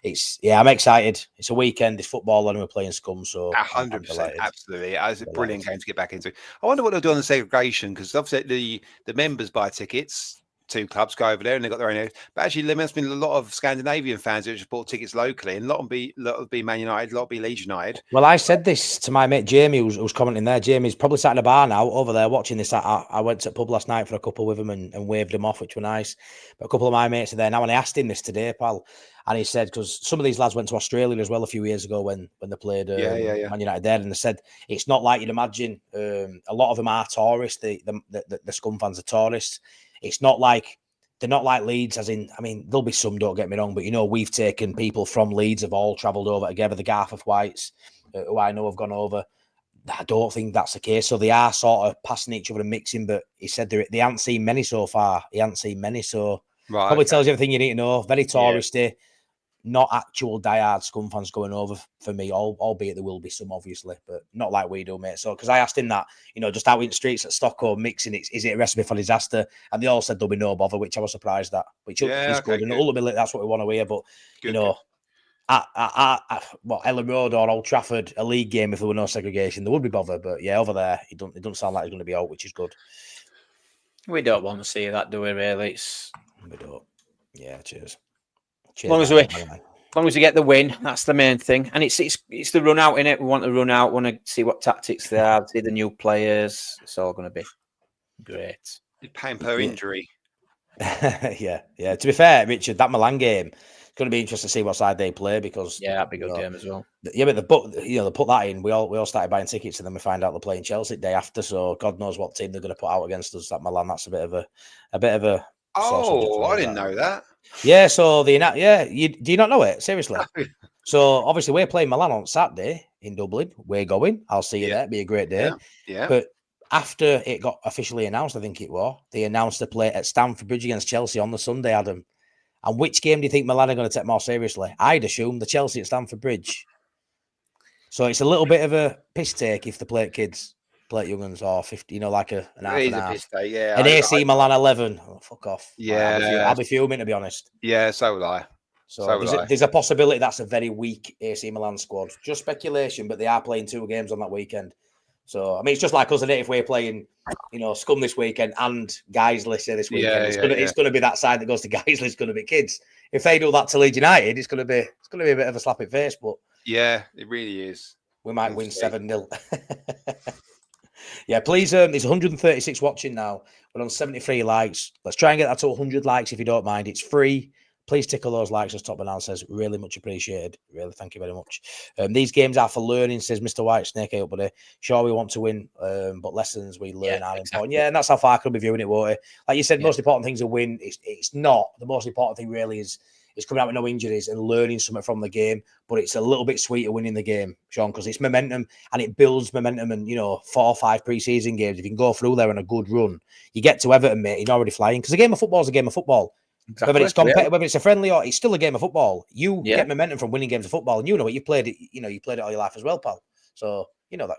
I'm excited. It's a weekend. It's football, and we're playing Scum. So 100%, absolutely. It's a brilliant game to get back into. I wonder what they'll do on the segregation, because obviously the members buy tickets. 2 clubs go over there and they've got their own. But actually, there must have been a lot of Scandinavian fans who just bought tickets locally, and a lot will be Man United, a lot will be Leeds United. Well, I said this to my mate Jamie, who's commenting there. Jamie's probably sat in a bar now over there watching this. I went to a pub last night for a couple with him and waved him off, which were nice. But a couple of my mates are there now, and I asked him this today, pal. And he said, because some of these lads went to Australia as well a few years ago when they played Man United there, and they said it's not like you'd imagine. A lot of them are tourists. The Scum fans are tourists. It's not like. They're not like Leeds, as in, I mean, there'll be some, don't get me wrong, but, we've taken people from Leeds, have all travelled over together. The Goalkeepers, who I know have gone over. I don't think that's the case. So they are sort of passing each other and mixing, but he said they haven't seen many so far. He hasn't seen many, so probably tells you everything you need to know. Very touristy, not actual diehard Scum fans going over for me, albeit there will be some, obviously, but not like we do, mate. So, because I asked him that, just out in the streets at Stockholm mixing it, is it a recipe for disaster? And they all said there'll be no bother, which I was surprised at, which is good. And ultimately, that's what we want to hear. But, at Ellen Road or Old Trafford, a league game, if there were no segregation, there would be bother. But yeah, over there, it doesn't sound like it's going to be out, which is good. We don't want to see that, do we, really? We don't. Yeah, cheers. As long as we get the win, that's the main thing. And it's the run out, innit? We want to run out, want to see what tactics they have, see the new players. It's all going to be great. You're paying per injury. Yeah. To be fair, Richard, that Milan game, it's going to be interesting to see what side they play, because that'd be a good game as well. Yeah, but they put that in. We all started buying tickets, and then we find out they're playing Chelsea the day after. So God knows what team they're going to put out against us. That Milan, that's a bit of a. Oh, I didn't know that. Yeah, so do you not know it? Seriously. So obviously we're playing Milan on Saturday in Dublin. We're going. I'll see you there. It'll be a great day. Yeah. But after it got officially announced, I think it was, they announced the play at Stamford Bridge against Chelsea on the Sunday, Adam. And which game do you think Milan are going to take more seriously? I'd assume the Chelsea at Stamford Bridge. So it's a little bit of a piss take if they play at kids. Play at younguns or 50, like an half an hour. An AC Milan 11. Oh, fuck off. Yeah. I'll be fuming, to be honest. Yeah, so would I. There's a possibility that's a very weak AC Milan squad. Just speculation, but they are playing 2 games on that weekend. So, I mean, it's just like us, isn't it? If we're playing, Scum this weekend and Guiseley say this weekend, it's going to be that side that goes to Guiseley. It's going to be kids. If they do that to Leeds United, it's going to be a bit of a slap in face. But yeah, it really is. We might win 7-0. Yeah, please. There's 136 watching now. We're on 73 likes. Let's try and get that to 100 likes if you don't mind. It's free. Please tickle those likes, as Top Banana says. Really much appreciated. Really, thank you very much. These games are for learning, says Mr. White. Snake out, buddy. Sure, we want to win, but lessons we learn are important. Yeah, and that's how far I could be viewing it, won't it? Like you said, most important thing is a win. It's not. The most important thing really is coming out with no injuries and learning something from the game. But it's a little bit sweeter winning the game, Sean, because it's momentum and it builds momentum. And, 4 or 5 pre-season games, if you can go through there on a good run, you get to Everton, mate, you're already flying. Because a game of football is a game of football. Exactly. Whether it's competitive, whether it's a friendly or it's still a game of football. You get momentum from winning games of football. And you know it. You played it all your life as well, pal. So, you know that.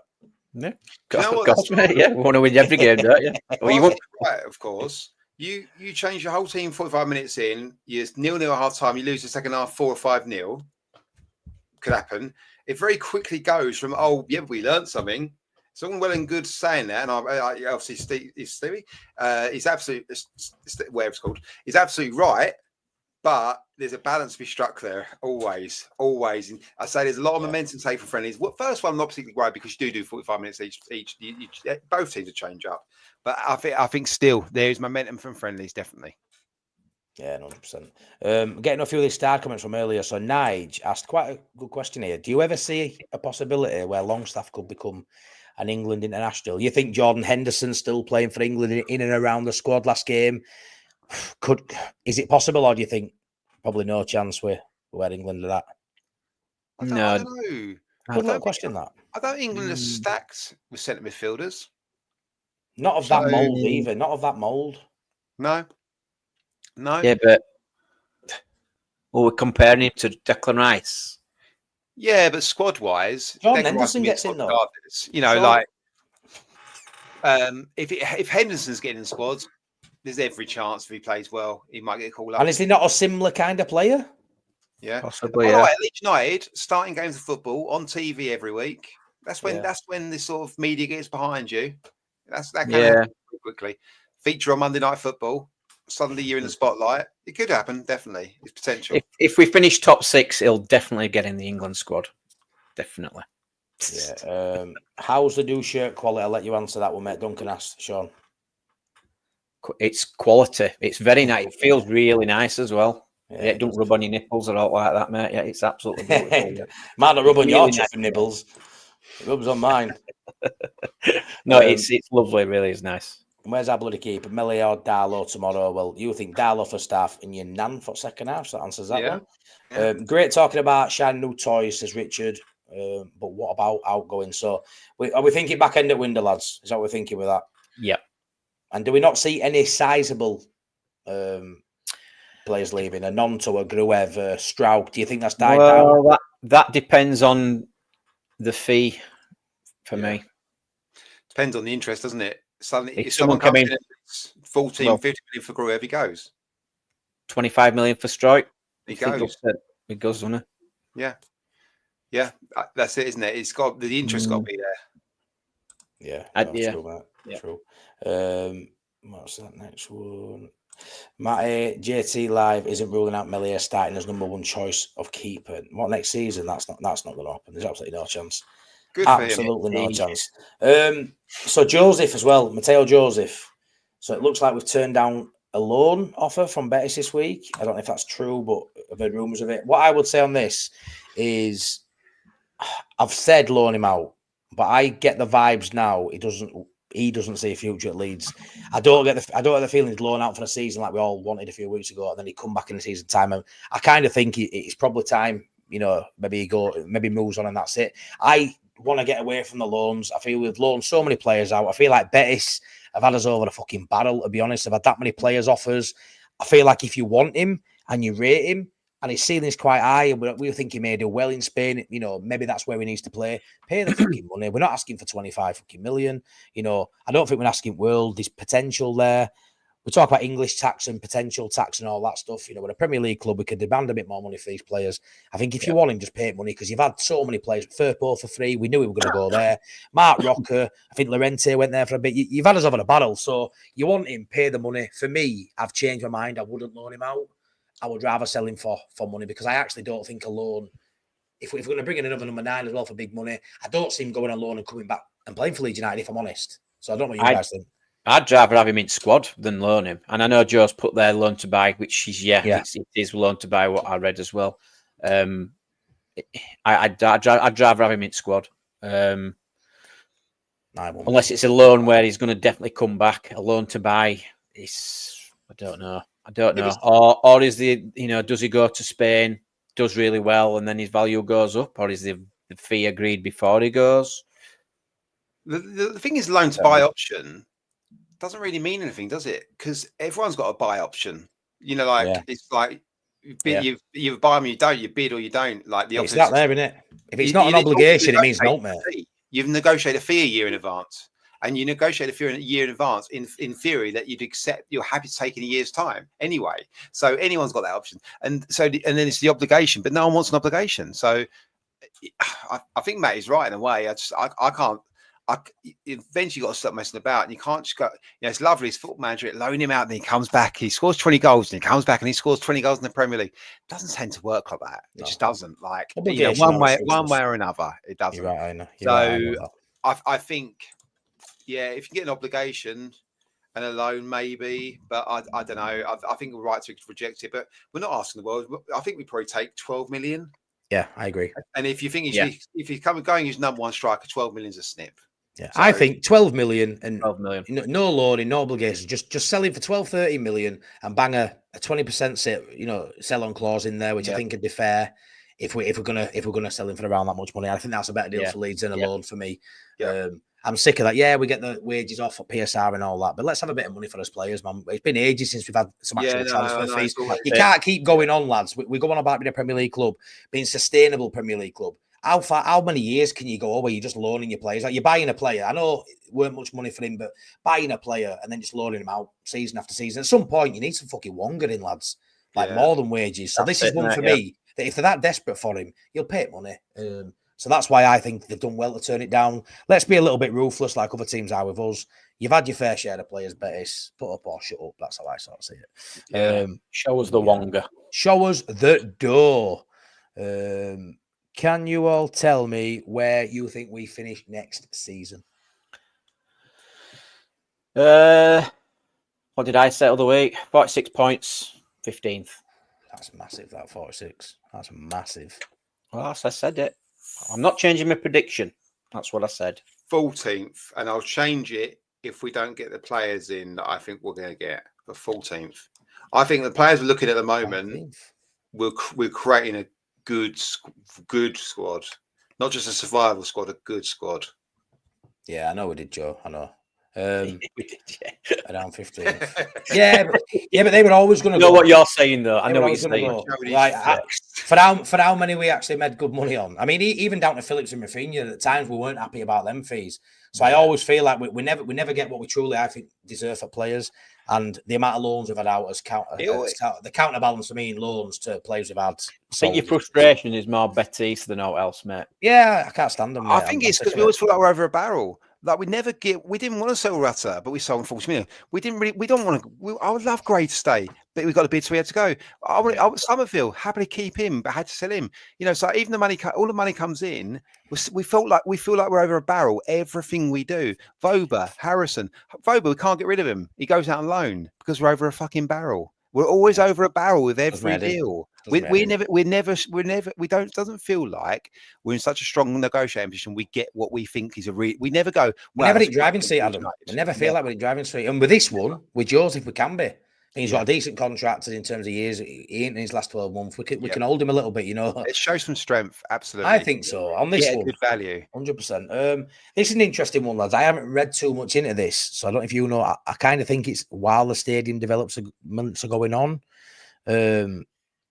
Yeah, Do you know what? God, mate, yeah, we want to win every game, don't you? Well, you want. Right, of course. You change your whole team 45 minutes in. You're 0-0 at half time. You lose the second half 4 or 5-0. Could happen. It very quickly goes from we learned something. It's all well and good saying that, and I obviously Stevie, he's absolutely whatever it's called. He's absolutely right. But there's a balance to be struck there, always. And I say there's a lot of momentum taken from friendlies. Well, first one, I'm not particularly worried because you do 45 minutes each. Both teams will change up. But I think still there is momentum from friendlies, definitely. Yeah, 100%. Getting a few of these star comments from earlier. So Nige asked quite a good question here. Do you ever see a possibility where Longstaff could become an England international? You think Jordan Henderson's still playing for England in and around the squad last game? Is it possible, or do you think probably no chance where England are at? I don't know. Good little question that. I don't think England are stacked with centre midfielders. Not of that mould either. Not of that mould. No. Yeah, but we're comparing him to Declan Rice. Yeah, but squad wise, Jordan Henderson gets in though. You know, like if Henderson's getting in the squad, there's every chance if he plays well, he might get a call up. And is he not a similar kind of player? Yeah, possibly. Yeah. Right, Leeds United starting games of football on TV every week. That's when this sort of media gets behind you. That can happen quickly. Feature on Monday Night Football. Suddenly you're in the spotlight. It could happen. Definitely, it's potential. If we finish top 6, he'll definitely get in the England squad. Definitely. Yeah. How's the new shirt quality? I'll let you answer that one, mate. Duncan asked, Sean. It's quality. It's very nice. It feels really nice as well. Yeah, it don't rub on your nipples or all like that, mate. Yeah, it's absolutely beautiful. Might not rub on your chuffing nibbles. It rubs on mine. No, it's lovely. It really is nice. Where's our bloody keeper? Melly or Darlow tomorrow? Well, you think Darlow for staff and your Nan for second half, so that answers that one. Yeah. Great talking about shiny new toys, says Richard. But what about outgoing? So are we thinking back end at window, lads? Is that what we're thinking with that? Yeah. And do we not see any sizable players leaving? A Nonto, a Gruev, a Strauk? Do you think that's died down? That depends on the fee for me. Depends on the interest, doesn't it? Suddenly, if someone comes in, 14, 50 million for Gruev, he goes. 25 million for Strauk. He goes. It goes, doesn't it? Yeah. Yeah, that's it, isn't it? It's got the interest got to be there. Yeah, true, Matt. Yeah. True. What's that next one? Matty, JT Live isn't ruling out Melia starting as number one choice of keeper. What next season? That's not going to happen. There's absolutely no chance. Good absolutely no chance. So Joseph as well, Matteo Joseph. So it looks like we've turned down a loan offer from Betis this week. I don't know if that's true, but I've heard rumours of it. What I would say on this is, I've said loan him out, but I get the vibes now. He doesn't see a future at Leeds. I don't get the feeling he's loaned out for a season like we all wanted a few weeks ago, and then he come back in the season time. And I kind of think it's probably time. You know, maybe moves on and that's it. I want to get away from the loans. I feel we've loaned so many players out. I feel like Betis have had us over the fucking barrel, to be honest. I've had that many players offers. I feel like if you want him and you rate him and his ceiling's quite high, and we think he may do well in Spain, you know, maybe that's where he needs to play. Pay the fucking money. We're not asking for 25 fucking million. You know, I don't think we're asking world. There's potential there. We talk about English tax and potential tax and all that stuff. You know, we're a Premier League club. We could demand a bit more money for these players. I think if you want him, just pay money, because you've had so many players. Firpo for free. We knew we were going to go there. Mark Rocker. I think Llorente went there for a bit. You've had us over the barrel. So you want him, pay the money. For me, I've changed my mind. I wouldn't loan him out. I would rather sell him for money, because I actually don't think a loan, if we're going to bring in another number 9 as well for big money, I don't see him going on loan and coming back and playing for Leeds United, if I'm honest. So I don't know what you guys think. I'd rather have him in squad than loan him. And I know Joe's put their loan to buy, which is, it is loan to buy, what I read as well. I'd rather have him in squad. Unless it's a loan where he's going to definitely come back. A loan to buy, I don't know. Or is does he go to Spain, does really well, and then his value goes up? Or is the fee agreed before he goes? The thing is, loan to buy option doesn't really mean anything, does it? Because everyone's got a buy option. You know, it's like you buy them, you don't, you bid or you don't. Like the it's not there, isn't it? If it's not an obligation, it means no, mate. You've negotiated a fee a year in advance, and you negotiate a fee a year in advance. In theory, that you'd accept, you're happy to take in a year's time anyway. So anyone's got that option, and then it's the obligation, but no one wants an obligation. So I think Matt is right in a way. I can't. Eventually got to stop messing about, and you can't just go. It's lovely. He's football manager. Loan him out, and he comes back. He scores 20 goals, and he comes back, and he scores 20 goals in the Premier League. It doesn't tend to work like that. It just doesn't. Like one way or another, it doesn't. You're right, I know. I think, if you get an obligation and a loan, maybe, but I don't know. I think we're right to reject it, but we're not asking the world. I think we probably take 12 million. Yeah, I agree. And if you think if he's going his number one striker, 12 million is a snip. Yeah, so, I think 12 million and 12 million. No loaning, no obligation. Just sell him for 12, 13 million and bang a 20% sell on clause in there, which I think would be fair if we're gonna sell him for around that much money. I think that's a better deal for Leeds than a loan for me. Yeah. I'm sick of that. Yeah, we get the wages off for PSR and all that, but let's have a bit of money for us players, man. It's been ages since we've had some actual transfer fees. You can't keep going on, lads. We go on about being a Premier League club, being sustainable Premier League club. How many years can you go where you're just loaning your players? Like you're buying a player. I know it weren't much money for him, but buying a player and then just loaning him out season after season. At some point, you need some fucking Wonga in, lads. Like more than wages. So this is one for me that if they're that desperate for him, you'll pay it money. So that's why I think they've done well to turn it down. Let's be a little bit ruthless like other teams are with us. You've had your fair share of players, Betis. Put up or shut up. That's how I sort of see it. Yeah. Show us the Wonga. Show us the door. Can you all tell me where you think we finish next season? What did I say the other week? 46 points, 15th. That's massive, that 46. That's massive. Well, I said it. I'm not changing my prediction. That's what I said. 14th, and I'll change it if we don't get the players in that I think we're going to get. The 14th. I think the players we're looking at the moment, we're creating a good squad. Not just a survival squad, a good squad. Yeah, I know we did, Joe. I know. We did, around 15. but they were always going to know what you're saying, though. I know what you're saying. Right, for how many we actually made good money on. I mean, even down to Phillips and Rafinha, at times we weren't happy about them fees. So I always feel like we never get what we truly, I think, deserve for players. And the amount of loans we've had out as the counterbalance for me in loans to players we've had. I think your frustration is more Betis than all else, mate. Yeah, I can't stand them. Mate. I think it's because we always feel like we're over a barrel. Like we didn't want to sell Rutter, but we sold him 40 million. We don't want to. I would love Gray to stay, but we got the bid, so we had to go. Summerfield, happily keep him, but had to sell him. So even the money, all the money comes in. We feel like we're over a barrel. Everything we do, Voba, Harrison, we can't get rid of him. He goes out on loan because we're over a fucking barrel. We're always over a barrel with every deal. We doesn't feel like we're in such a strong negotiating position. We get what we think is we never go. We never in driving seat, Adam. We never feel like we're in driving seat. And with this one, with Joseph, we can be. He's got a decent contract in terms of years. He ain't in his last 12 months. We can hold him a little bit, It shows some strength, absolutely. I think so. On this one, good value, 100%. This is an interesting one, lads. I haven't read too much into this, so I don't know if you know. I kind of think it's while the stadium developments are going on.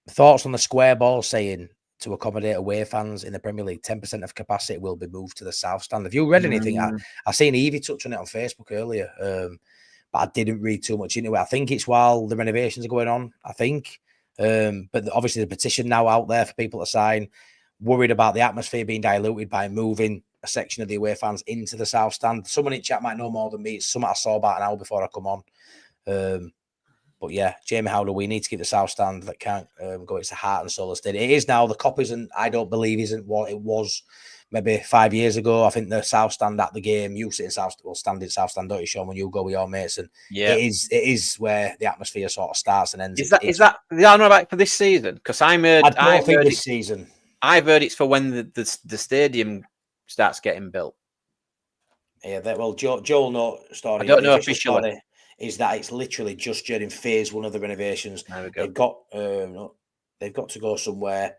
Thoughts on the square ball saying to accommodate away fans in the Premier League, 10% of capacity will be moved to the south stand. Have you read anything? I seen Evie touch on it on Facebook earlier. But I didn't read too much into it. I think it's while the renovations are going on, I think. But obviously the petition now out there for people to sign, worried about the atmosphere being diluted by moving a section of the away fans into the south stand. Someone in chat might know more than me. It's something I saw about an hour before I come on. But yeah, Jamie Howder, we need to keep the south stand. That can't go. It's the heart and soul of the stadium. It is now. The cop isn't, I don't believe, isn't what it was maybe 5 years ago. I think the south stand at the game, you sit in south, well, stand in south stand, don't you, Sean, when you go with your mates? And it is where the atmosphere sort of starts and ends. Is that I know about for this season? Because I don't think this season. I've heard it's for when the stadium starts getting built. Yeah, Joel know story. I don't know officially. Is that it's literally just during phase one of the renovations. There we go. They've got to go somewhere.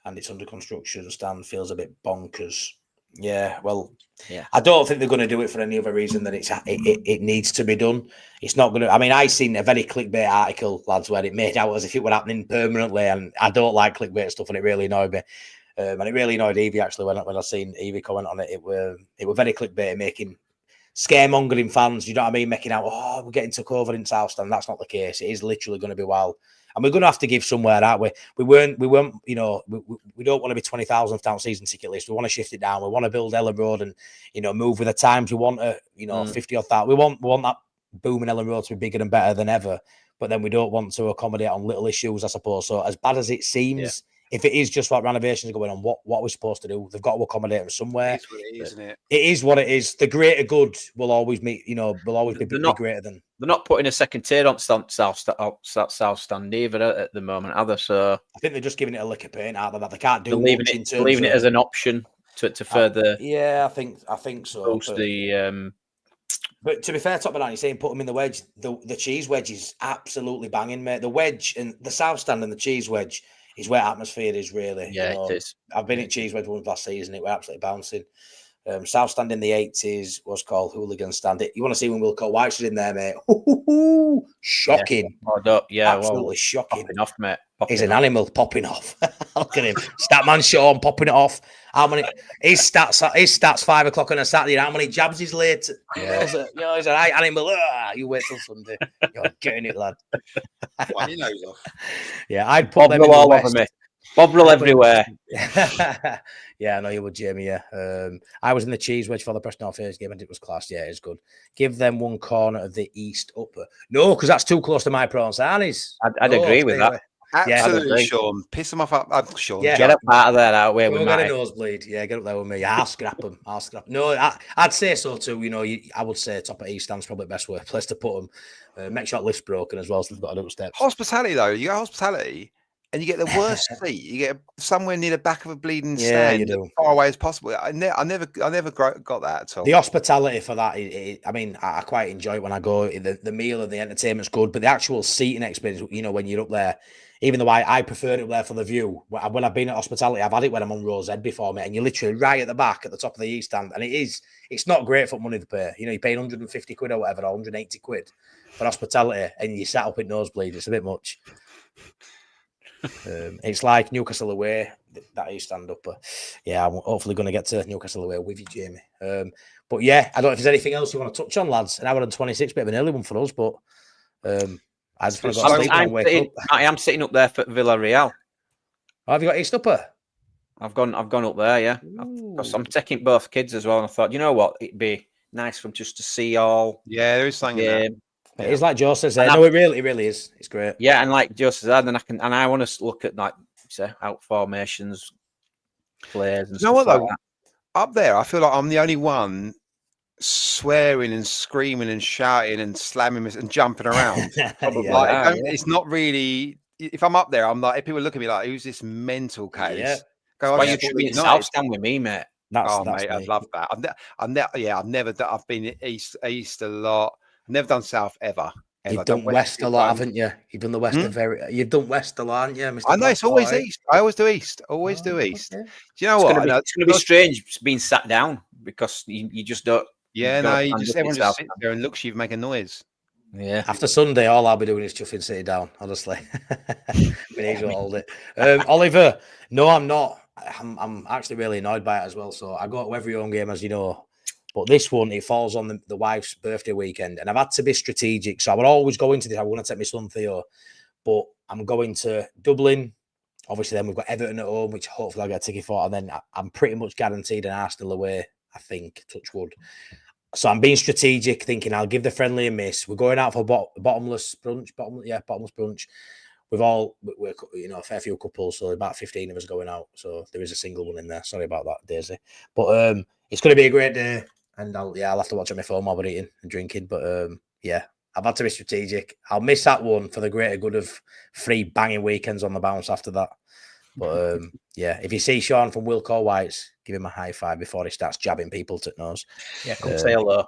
And it's under construction. Stand feels a bit bonkers. Yeah, well, I don't think they're going to do it for any other reason than it needs to be done. It's not going to. I mean, I seen a very clickbait article, lads, where it made out as if it were happening permanently, and I don't like clickbait stuff, and it really annoyed me. And it really annoyed Evie actually when I seen Evie comment on it. It were very clickbait, making scaremongering fans. You know what I mean? Making out, we're getting took over in South Stand. That's not the case. It is literally going to be wild, and we're going to have to give somewhere, aren't we? We weren't. You know, we don't want to be 20,000th down season ticket list. We want to shift it down. We want to build Ellen Road and move with the times. We want 50 or that. We want that booming Ellen Road to be bigger and better than ever. But then we don't want to accommodate on little issues, I suppose. So as bad as it seems, if it is just like renovations going on, what are we supposed to do? They've got to accommodate them somewhere. It's what it is, isn't it? It is what it is. The greater good will always meet. Will always be greater than. They're not putting a second tier on South Stand either at the moment, are they? So I think they're just giving it a lick of paint out of that. They can't do leaving much it, in terms leaving of, it as an option to further. I think so. Boost the. But to be fair, top man, you're saying put them in the wedge. The cheese wedge is absolutely banging, mate. The wedge and the South Stand and the cheese wedge is where atmosphere is really. Yeah, it is. I've been in cheese wedge once last season. It was absolutely bouncing. South Stand in the 80s was called Hooligan Stand. You want to see when Wilkowhites was in there, mate? Shocking. Absolutely shocking. Popping off, mate. He's an animal popping off. Look at him. Statman Sean popping it off. How many? His stats 5 o'clock on a Saturday. How many jabs he's late? He's a right animal. You wait till Sunday. You're getting it, lad. Why your nose off? Yeah, I'd put them in all the over West. me. Bovril everywhere. Yeah, I know you would, Jamie. Yeah, I was in the cheese wedge for the Preston North Face game, and it was class. Yeah, it's good. Give them one corner of the East upper. No, because that's too close to my prawns. I'd agree with that. Absolutely, Sean. Piss them off. Sean. Yeah. Get up out of there, out where we Go might. get a nosebleed. Yeah, get up there with me. I'll scrap them. No, I'd say so too. I would say top of East Stand's probably the best place to put them. Make sure lift's broken as well, so they've got to do steps. Hospitality though, you go hospitality. And you get the worst seat. You get somewhere near the back of a bleeding stand, you do. as far away as possible. I never got that at all. The hospitality for that, I quite enjoy it when I go. The meal and the entertainment's good, but the actual seating experience, when you're up there, even though I prefer it up there for the view. When I've been at hospitality, I've had it when I'm on Rose Ed before, mate, and you're literally right at the back, at the top of the East Stand, and it's not great for money to pay. You're paying 150 quid or whatever, or 180 quid for hospitality, and you sat up in nosebleed. It's a bit much. It's like Newcastle away, that East Stand up. Yeah, I'm hopefully going to get to Newcastle away with you, Jamie. But yeah, I don't know if there's anything else you want to touch on, lads. An hour and 26, bit of an early one for us, but I just want to go to sleep and wake up. I am sitting up there for Villarreal. Oh, have you got East Upper? I've gone up there, yeah. I'm taking both kids as well, and I thought, you know what, it'd be nice for them just to see all. Yeah, there is something in that. It is like Joe says. No, it really is. It's great. Yeah, and like Joe says, I want to look at out formations, players, and stuff like that. Up there, I feel like I'm the only one swearing and screaming and shouting and slamming and jumping around. It's not really. If I'm up there, I'm like, if people look at me like, "Who's this mental case?" Yeah. Go on, you should be in South Stand with me, mate. That's mate, me. I'd love that. I've been east a lot. I've never done South ever. You've done West a lot, haven't you? You've done the West You've done West a lot, haven't you, Mr. I know, it's always East. I always do East. Always do East. Okay. Do you know what? It's going to be strange being sat down because you just don't. Yeah, everyone just sits there and looks at you make a noise. Yeah. After Sunday, all I'll be doing is chuffing City down, honestly. We need to hold it. Oliver, no, I'm not. I'm actually really annoyed by it as well. So I go to every home game, as you know. But this one, it falls on the wife's birthday weekend. And I've had to be strategic. So I would always go into this. I want to take my son Theo. But I'm going to Dublin. Obviously, then we've got Everton at home, which hopefully I'll get a ticket for. And then I'm pretty much guaranteed an Arsenal away, I think, touch wood. So I'm being strategic, thinking I'll give the friendly a miss. We're going out for bottomless brunch. Bottomless brunch. We're a fair few couples, so about 15 of us going out. So there is a single one in there. Sorry about that, Daisy. But it's going to be a great day. And I'll have to watch on my phone while we're eating and drinking. But I've had to be strategic. I'll miss that one for the greater good of 3 banging weekends on the bounce after that. But if you see Sean from Wilkowhites, give him a high five before he starts jabbing people to nose. Yeah, come say hello.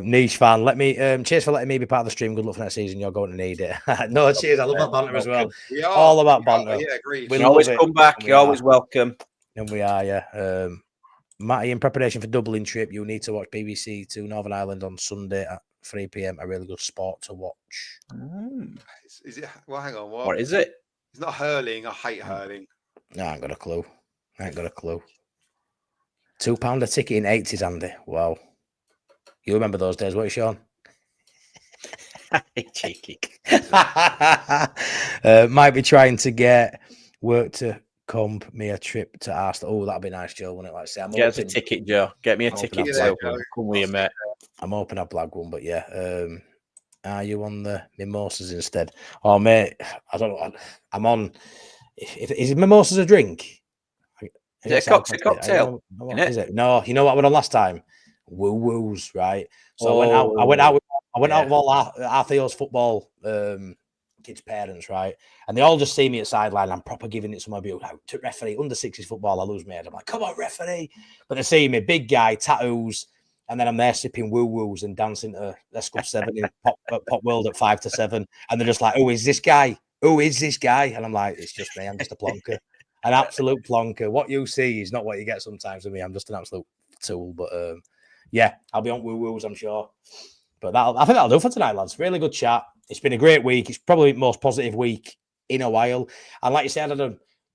Niche fan, let me cheers for letting me be part of the stream. Good luck for next season. You're going to need it. No, cheers. I love that banter as well. All about banter. Yeah, agreed. We always come back. You're always welcome. And we are, yeah. Matty, in preparation for Dublin trip, you need to watch BBC to Northern Ireland on Sunday at 3 p.m. A really good sport to watch. Is it? Well, hang on. What is it? It's not hurling. I hate hurling. No, I ain't got a clue. £2 a ticket in 80s, Andy. Wow. You remember those days, won't you, Sean? Cheeky. Might be trying to get work to comp me a trip to Arsenal. Oh, that'd be nice, Joe, wouldn't it? Like I say, Get us a ticket, Joe. Get me a I'm ticket. hoping So I'll come with you, mate. I'm hoping I blag one, but yeah. Are you on the mimosas instead? Oh, mate, I don't know. I'm on. Is mimosas a drink? Is it a cocktail? Is it? No, you know what I went on last time? Woo woos, right? So I went out with all our Theo's football kids' parents, right? And they all just see me at sideline. I'm proper giving it some abuse. To referee under 60s football, I lose my head. I'm like, come on, referee! But they see me, big guy, tattoos, and then I'm there sipping woo woos and dancing to Let's Go 7 in Pop World at 5 to 7, and they're just like, who is this guy? Who is this guy? And I'm like, it's just me. I'm just a plonker. An absolute plonker. What you see is not what you get sometimes with me. I'm just an absolute tool. But yeah, I'll be on woo woos, I'm sure. But I think that'll do for tonight, lads. Really good chat. It's been a great week. It's probably the most positive week in a while. And like you said,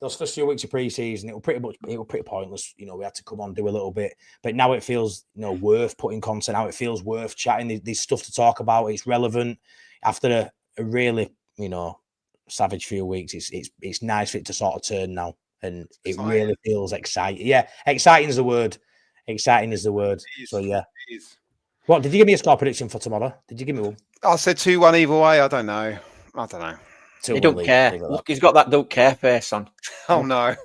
those first few weeks of pre-season, it was pretty pointless. You know, we had to come on, do a little bit. But now it feels, worth putting content out. It feels worth chatting. There's stuff to talk about. It's relevant. After a really, savage few weeks, it's nice for it to sort of turn now. And it really feels exciting. Yeah, exciting is the word. Exciting is the word. So, yeah. What, did you give me a score prediction for tomorrow? Did you give me one? I said 2-1 either way. I don't know. He don't care. Look, he's got that don't care face on. Oh, no.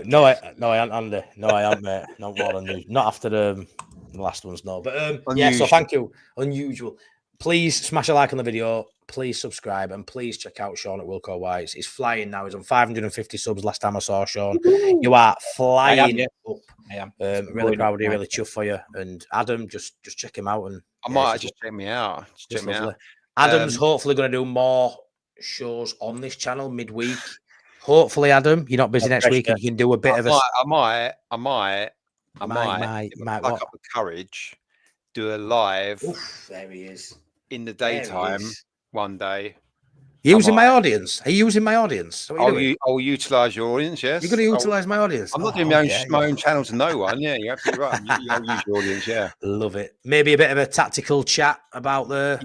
No, I am, Andy. No, I am, mate. Not more unusual. Not after the last ones, no. But yeah, so thank you. Unusual. Please smash a like on the video. Please subscribe and please check out Sean at Wilkowhites. He's flying now. He's on 550 subs last time I saw Sean. You are flying up. I am. Really proud of you. Really chuffed for you. And Adam, just check him out. And I might just check me out. Check me out. Adam's hopefully going to do more shows on this channel midweek. Hopefully, Adam, you're not busy next week and you can do a bit of a... I might up the courage, do a live. Oof, there he is. In the daytime one day. Using my audience? Are you using my audience? I'll utilise your audience, yes. You're going to utilise my audience? I'm not doing my own channel to no one. Yeah, you're absolutely right. You'll use your audience, yeah. Love it. Maybe a bit of a tactical chat about the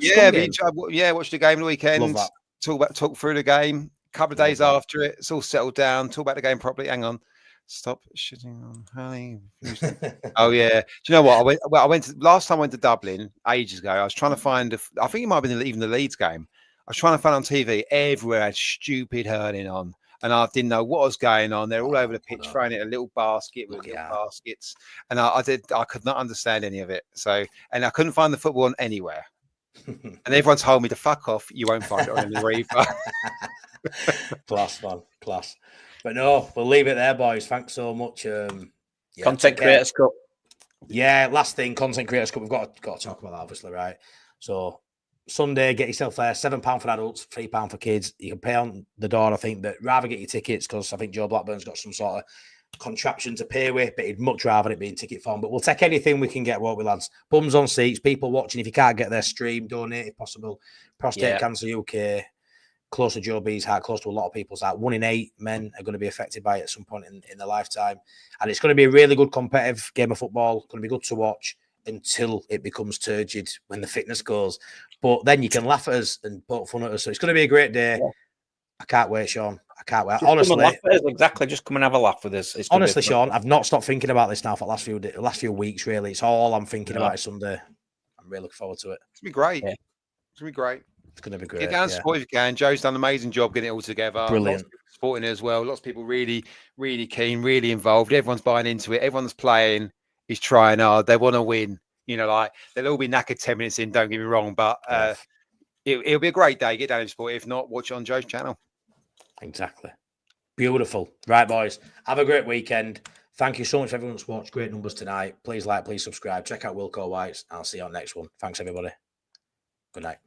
watch the game the weekend. Talk through the game. A couple of days after it, it's all settled down. Talk about the game properly. Hang on. Stop shitting on Harley. Oh yeah. Do you know what? Last time I went to Dublin ages ago. I was trying to find. I think it might have been even the Leeds game. I was trying to find on TV. Everywhere had stupid hurling on, and I didn't know what was going on. They're all over the pitch, throwing it in a little basket with little baskets, and I could not understand any of it. So, and I couldn't find the football on anywhere. And everyone told me to fuck off. You won't find it on anywhere either. Class, man. Class. But no, we'll leave it there, boys. Thanks so much. Content Creators Cup. Yeah, last thing, Content Creators Cup. We've got to talk about that, obviously, right? So Sunday, get yourself there. £7 for adults, £3 for kids. You can pay on the door, I think, but rather get your tickets because I think Joe Blackburn's got some sort of contraption to pay with, but he'd much rather it be in ticket form. But we'll take anything we can get, won't we, lads? Bums on seats, people watching. If you can't get there, stream, donate if possible. Prostate Cancer UK. Close to Joe B's heart, close to a lot of people's heart. 1 in 8 men are going to be affected by it at some point in their lifetime. And it's going to be a really good competitive game of football. Going to be good to watch until it becomes turgid when the fitness goes. But then you can laugh at us and poke fun at us. So it's going to be a great day. Yeah. I can't wait, Sean. I can't wait. Honestly, exactly. Just come and have a laugh with us. Honestly, Sean, I've not stopped thinking about this now for the last few weeks, really. It's all I'm thinking about is Sunday. I'm really looking forward to it. It's going to be great. Yeah. It's going to be great. It's going to be great. Get down to support if you can. Joe's done an amazing job getting it all together. Brilliant. Supporting it as well. Lots of people really, really keen, really involved. Everyone's buying into it. Everyone's playing. He's trying hard. They want to win. Like they'll all be knackered 10 minutes in. Don't get me wrong, but it'll be a great day. Get down and support. If not, watch it on Joe's channel. Exactly. Beautiful. Right, boys. Have a great weekend. Thank you so much for everyone that's watched. Great numbers tonight. Please like, please subscribe. Check out Wilkowhites. I'll see you on the next one. Thanks, everybody. Good night.